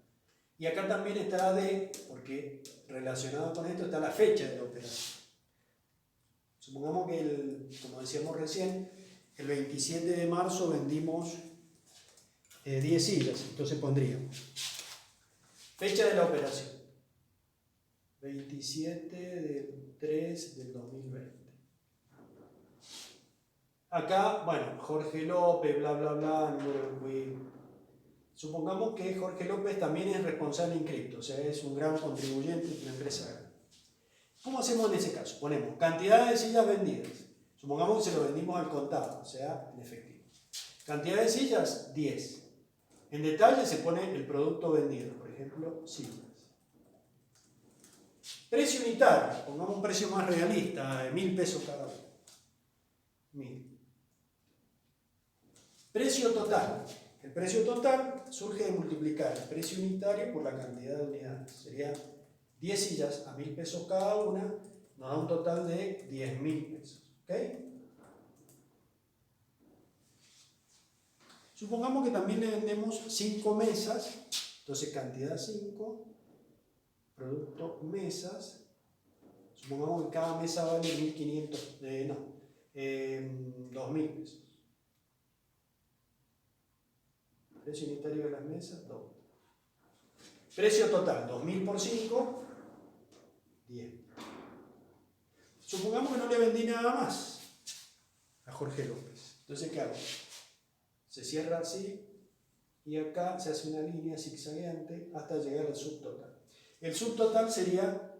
Y acá también está la D, porque relacionado con esto está la fecha de la operación. Supongamos que, como decíamos recién, el 27 de marzo vendimos 10 sillas, entonces pondríamos fecha de la operación, 27 del 3 del 2020. Acá, bueno, Jorge López, bla, bla, bla, número de CUI. Supongamos que Jorge López también es responsable inscripto, o sea, es un gran contribuyente de una empresa grande. ¿Cómo hacemos en ese caso? Ponemos cantidad de sillas vendidas. Supongamos que se lo vendimos al contado, o sea, en efectivo. Cantidad de sillas, 10. En detalle se pone el producto vendido, por ejemplo, sillas. Precio unitario, pongamos un precio más realista, de 1.000 pesos cada uno. 1.000. Precio total. El precio total surge de multiplicar el precio unitario por la cantidad de unidades. Sería 10 sillas a 1.000 pesos cada una, nos da un total de 10.000 pesos. ¿Ok? Supongamos que también le vendemos 5 mesas, entonces cantidad 5, producto mesas. Supongamos que cada mesa vale 1.500, 2.000 pesos. Precio unitario de las mesas, 2. Precio total, 2.000 por 5, 10. Supongamos que no le vendí nada más a Jorge López. Entonces, ¿qué hago? Se cierra así y acá se hace una línea zigzagueante hasta llegar al subtotal. El subtotal sería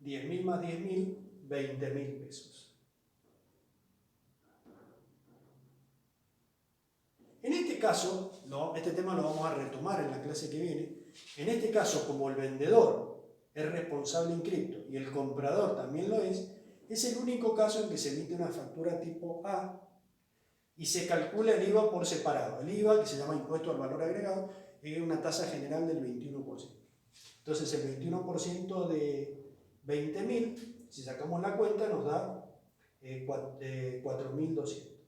10.000 más 10.000, 20.000 pesos. En este caso, este tema lo vamos a retomar en la clase que viene. En este caso, como el vendedor es responsable inscripto y el comprador también lo es el único caso en que se emite una factura tipo A y se calcula el IVA por separado. El IVA, que se llama impuesto al valor agregado, es una tasa general del 21%. Entonces, el 21% de 20.000, si sacamos la cuenta, nos da 4.200.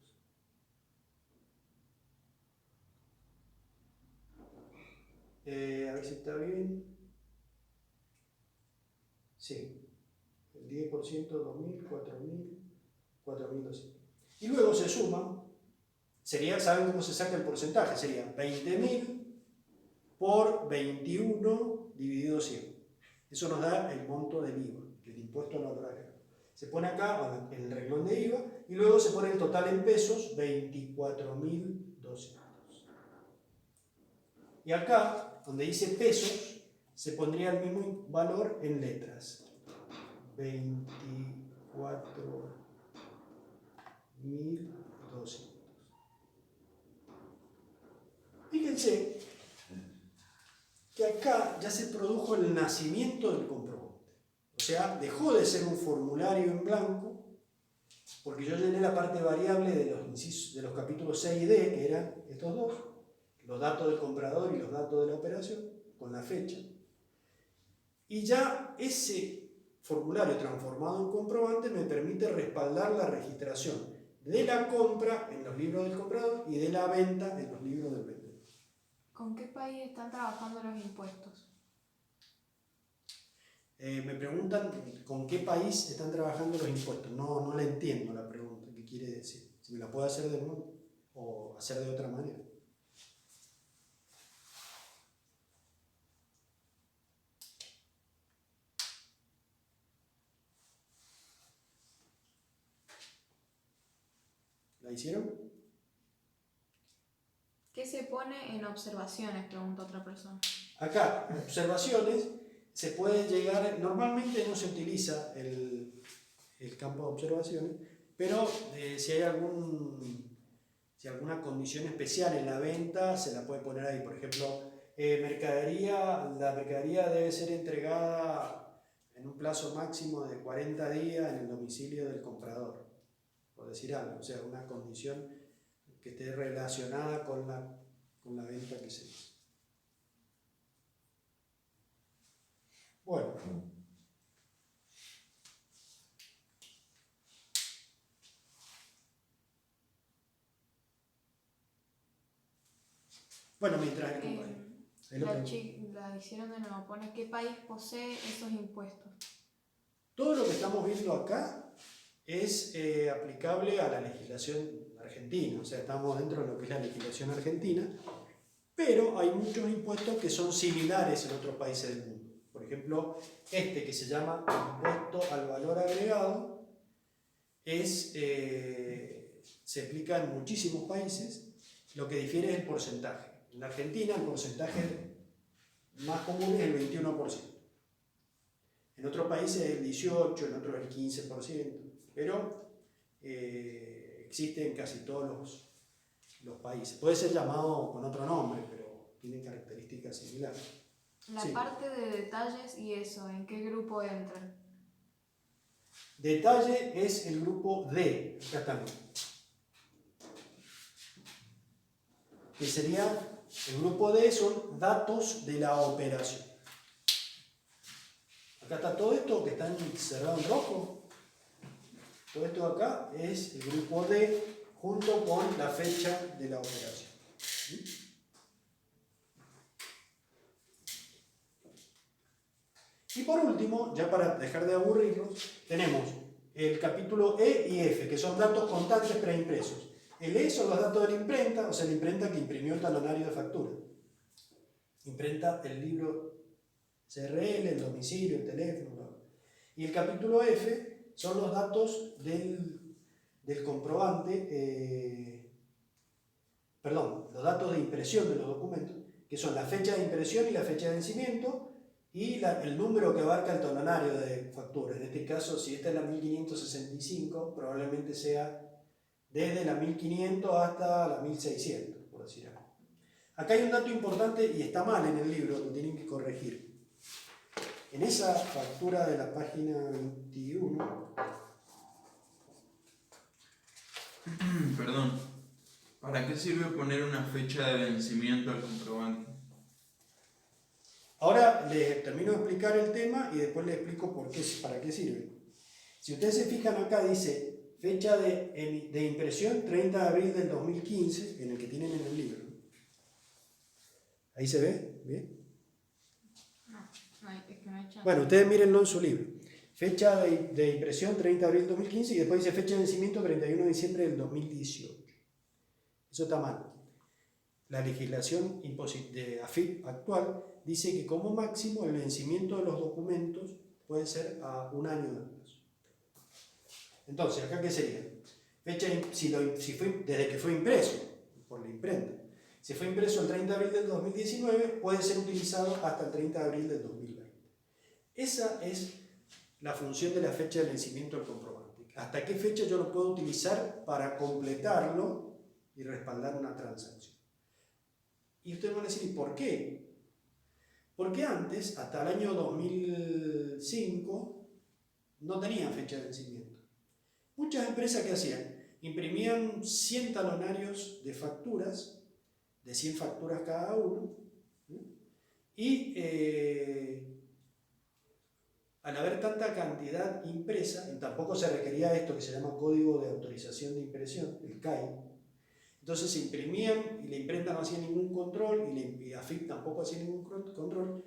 A ver si está bien. Sí. El 10%, 2.000, 4.000, 4.200. Y luego se suman. ¿Saben cómo se saca el porcentaje? Sería 20.000 por 21 dividido 100. Eso nos da el monto del IVA, el impuesto al valor agregado. Se pone acá en el renglón de IVA y luego se pone el total en pesos, 24.200. 200. Y acá, donde dice pesos, se pondría el mismo valor en letras. 24.200. Fíjense que acá ya se produjo el nacimiento del comprobante. O sea, dejó de ser un formulario en blanco, porque yo llené la parte variable de los capítulos 6 y D, que eran estos dos, los datos del comprador y los datos de la operación, con la fecha. Y ya ese formulario transformado en comprobante me permite respaldar la registración de la compra en los libros del comprador y de la venta en los libros del vendedor. ¿Con qué país están trabajando los impuestos? Me preguntan con qué país están trabajando los impuestos. No la entiendo la pregunta, ¿qué quiere decir? Si me la puedo hacer de nuevo o hacer de otra manera. ¿La hicieron? ¿Qué se pone en observaciones? Pregunta otra persona. Acá, observaciones, se puede llegar, normalmente no se utiliza el campo de observaciones, pero si hay alguna condición especial en la venta, se la puede poner ahí. Por ejemplo, la mercadería debe ser entregada en un plazo máximo de 40 días en el domicilio del comprador, por decir algo. O sea, una condición que esté relacionada con la venta que se hizo. Bueno. Bueno, mientras el compañero. La hicieron de nuevo. Pone qué país posee esos impuestos. Todo lo que estamos viendo acá es aplicable a la legislación argentina. O sea, estamos dentro de lo que es la legislación argentina, pero hay muchos impuestos que son similares en otros países del mundo. Por ejemplo, este que se llama impuesto al valor agregado se aplica en muchísimos países. Lo que difiere es el porcentaje. En Argentina el porcentaje más común es el 21%. En otros países es el 18%, en otros el 15%. Pero existe en casi todos los países. Puede ser llamado con otro nombre, pero tiene características similares. La Sí. parte de detalles y eso, ¿en qué grupo entran? Detalle es el grupo D, acá también. Que sería, el grupo D son datos de la operación. Acá está todo esto que está cerrado en rojo. Todo esto acá es el grupo D junto con la fecha de la operación. ¿Sí? Y por último, ya para dejar de aburrirnos, tenemos el capítulo E y F, que son datos contantes preimpresos. El E son los datos de la imprenta, o sea, la imprenta que imprimió el talonario de factura. Imprenta el libro CRL, el domicilio, el teléfono, bla, bla. Y el capítulo F son los datos del comprobante, los datos de impresión de los documentos, que son la fecha de impresión y la fecha de vencimiento, y el número que abarca el talonario de factura. En este caso, si esta es la 1565, probablemente sea desde la 1500 hasta la 1600, por decir algo. Acá hay un dato importante y está mal en el libro, lo tienen que corregir. En esa factura de la página 21... Perdón, ¿para qué sirve poner una fecha de vencimiento al comprobante? Ahora les termino de explicar el tema y después les explico para qué sirve. Si ustedes se fijan acá dice fecha de impresión 30 de abril del 2015, en el que tienen en el libro. ¿Ahí se ve? ¿Bien? No, es que no hay chance. Bueno, ustedes mírenlo en su libro. Fecha de impresión 30 de abril del 2015 y después dice fecha de vencimiento 31 de diciembre del 2018. Eso está mal. La legislación de AFIP actual dice que como máximo el vencimiento de los documentos puede ser a un año de plazo. Entonces, ¿acá qué sería? Fecha, si fue desde que fue impreso. por la imprenta. Si fue impreso el 30 de abril del 2019, puede ser utilizado hasta el 30 de abril del 2020. Esa es la función de la fecha de vencimiento del comprobante. ¿Hasta qué fecha yo lo puedo utilizar para completarlo y respaldar una transacción? Y ustedes van a decir, ¿y por qué? Porque antes, hasta el año 2005, no tenían fecha de vencimiento. Muchas empresas, ¿qué hacían? Imprimían 100 talonarios de facturas, de 100 facturas cada uno, y al haber tanta cantidad impresa, tampoco se requería esto que se llama Código de Autorización de Impresión, el CAI. Entonces se imprimían y la imprenta no hacía ningún control y AFIP tampoco hacía ningún control,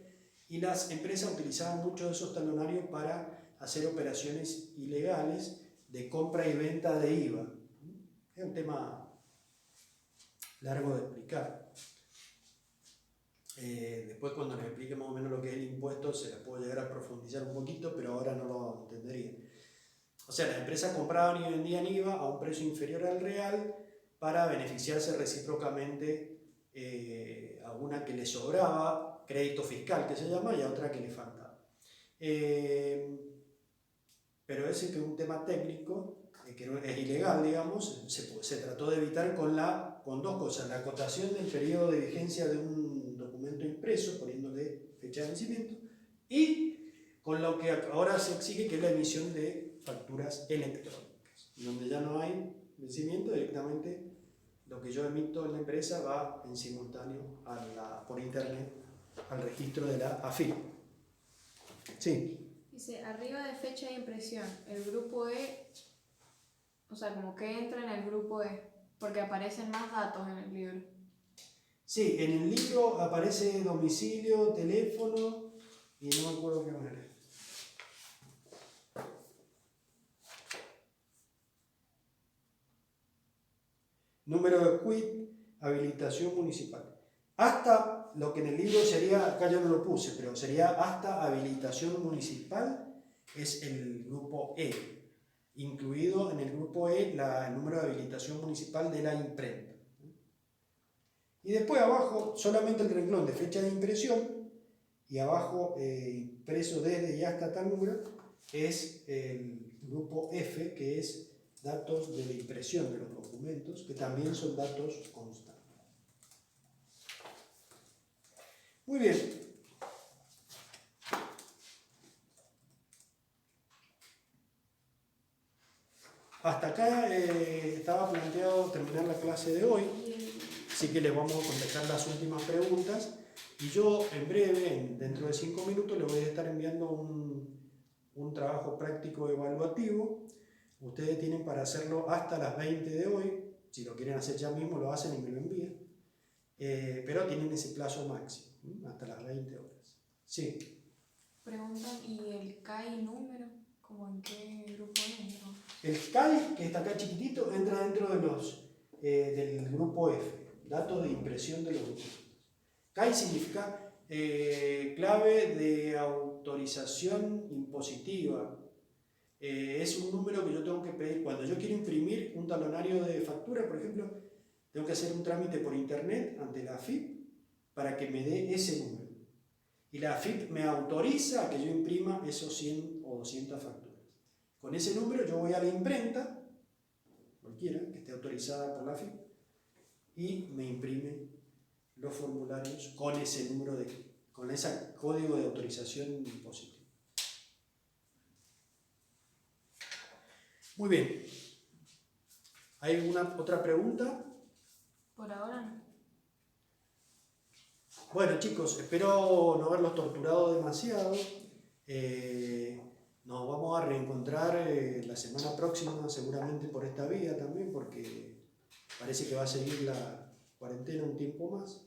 y las empresas utilizaban muchos de esos talonarios para hacer operaciones ilegales de compra y venta de IVA. Es un tema largo de explicar. Después cuando les explique más o menos lo que es el impuesto se les puede llegar a profundizar un poquito, pero ahora no lo entendería. O sea, las empresas compraban y vendían IVA a un precio inferior al real para beneficiarse recíprocamente a una que le sobraba, crédito fiscal que se llama, y a otra que le faltaba. Pero ese que es un tema técnico, que es ilegal, digamos, se trató de evitar con dos cosas: la acotación del periodo de vigencia de un documento impreso, poniéndole fecha de vencimiento, y con lo que ahora se exige, que es la emisión de facturas electrónicas, donde ya no hay vencimiento, directamente lo que yo emito en la empresa va en simultáneo por internet al registro de la AFIP. Sí. Dice, arriba de fecha de impresión, el grupo E, o sea, como que entra en el grupo E, porque aparecen más datos en el libro. Sí, en el libro aparece domicilio, teléfono y no me acuerdo qué más era. Número de quit, habilitación municipal. Hasta lo que en el libro sería, acá yo no lo puse, pero sería hasta habilitación municipal, es el grupo E. Incluido en el grupo E el número de habilitación municipal de la imprenta. Y después abajo solamente el renglón de fecha de impresión, y abajo impreso desde y hasta tal número, es el grupo F, que es datos de la impresión de los documentos, que también son datos constantes. Muy bien. Hasta acá estaba planteado terminar la clase de hoy, así que les vamos a contestar las últimas preguntas, y yo en breve, dentro de 5 minutos, les voy a estar enviando un trabajo práctico evaluativo. Ustedes tienen para hacerlo hasta las 20 de hoy. Si lo quieren hacer ya mismo, lo hacen y me lo envían. Pero tienen ese plazo máximo, hasta las 20 horas. Sí. Preguntan, ¿y el CAI número? ¿Cómo en qué grupo entra? El CAI, que está acá chiquitito, entra dentro del grupo F, datos de impresión de los documentos. CAI significa clave de autorización impositiva. Es un número que yo tengo que pedir cuando yo quiero imprimir un talonario de factura, por ejemplo. Tengo que hacer un trámite por internet ante la AFIP para que me dé ese número. Y la AFIP me autoriza a que yo imprima esos 100 o 200 facturas. Con ese número yo voy a la imprenta, cualquiera que esté autorizada por la AFIP, y me imprime los formularios con ese número con ese código de autorización impositiva. Muy bien. ¿Hay alguna otra pregunta? Por ahora no. Bueno, chicos, espero no haberlos torturado demasiado. Nos vamos a reencontrar la semana próxima, seguramente por esta vía también, porque parece que va a seguir la cuarentena un tiempo más.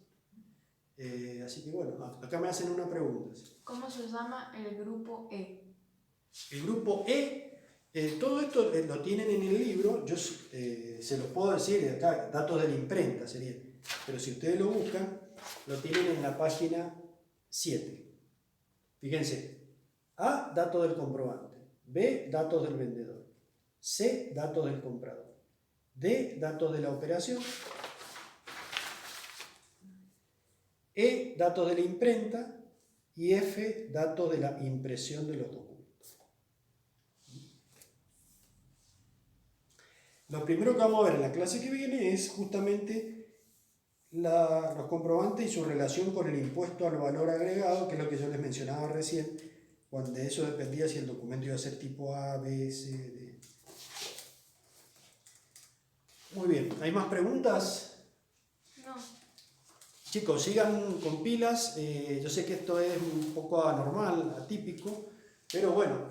Así que bueno, acá me hacen una pregunta. ¿Cómo se llama el grupo E? El grupo E, todo esto lo tienen en el libro. Yo se los puedo decir acá, datos de la imprenta sería, pero si ustedes lo buscan, lo tienen en la página 7. Fíjense, A, datos del comprobante; B, datos del vendedor; C, datos del comprador; D, datos de la operación; E, datos de la imprenta, y F, datos de la impresión de los documentos. Lo primero que vamos a ver en la clase que viene es justamente los comprobantes y su relación con el impuesto al valor agregado, que es lo que yo les mencionaba recién, cuando de eso dependía si el documento iba a ser tipo A, B, C, D. Muy bien, ¿hay más preguntas? No. Chicos, sigan con pilas. Yo sé que esto es un poco anormal, atípico, pero bueno,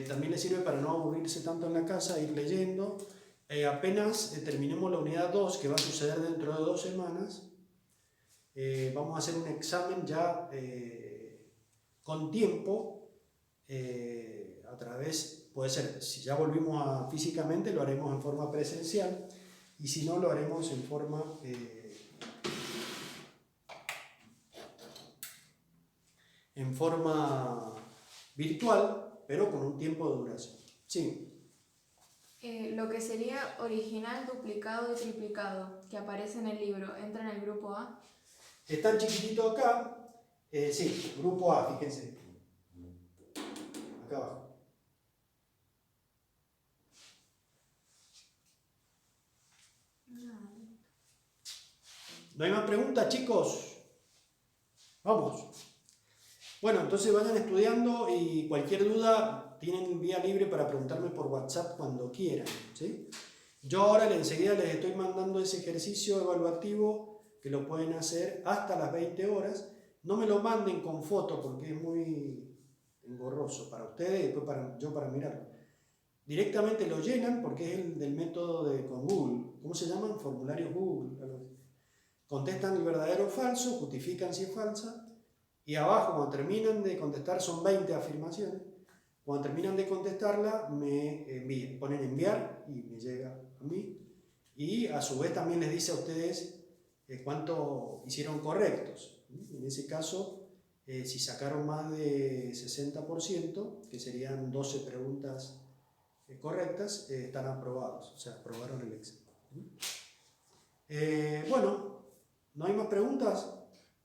también les sirve para no aburrirse tanto en la casa, ir leyendo. Apenas terminemos la unidad 2, que va a suceder dentro de 2 semanas, vamos a hacer un examen ya con tiempo, a través, puede ser, si ya volvimos físicamente, lo haremos en forma presencial, y si no, lo haremos en forma virtual, pero con un tiempo de duración. Sí. Lo que sería original, duplicado y triplicado, que aparece en el libro, ¿entra en el grupo A? Está chiquitito acá. Sí, grupo A, fíjense. Acá abajo. ¿No hay más preguntas, chicos? Vamos. Bueno, entonces vayan estudiando y cualquier duda tienen vía libre para preguntarme por WhatsApp cuando quieran, ¿sí? Yo ahora enseguida les estoy mandando ese ejercicio evaluativo que lo pueden hacer hasta las 20 horas. No me lo manden con foto porque es muy engorroso para ustedes y después yo para mirarlo. Directamente lo llenan porque es el del método con Google. ¿Cómo se llaman? Formularios Google. Contestan el verdadero o falso, justifican si es falsa. Y abajo, cuando terminan de contestar, son 20 afirmaciones. Cuando terminan de contestarla, me envían, ponen enviar y me llega a mí. Y a su vez también les dice a ustedes cuánto hicieron correctos. En ese caso, si sacaron más de 60%, que serían 12 preguntas correctas, están aprobados, o sea, aprobaron el examen. Bueno, ¿no hay más preguntas?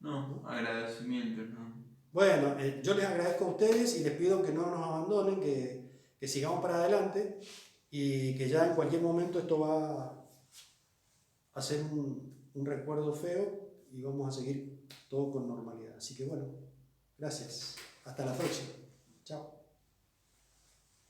No, agradecimientos, ¿no? Bueno, yo les agradezco a ustedes y les pido que no nos abandonen, que sigamos para adelante y que ya en cualquier momento esto va a ser un recuerdo feo y vamos a seguir todo con normalidad. Así que bueno, gracias. Hasta la próxima. Chao.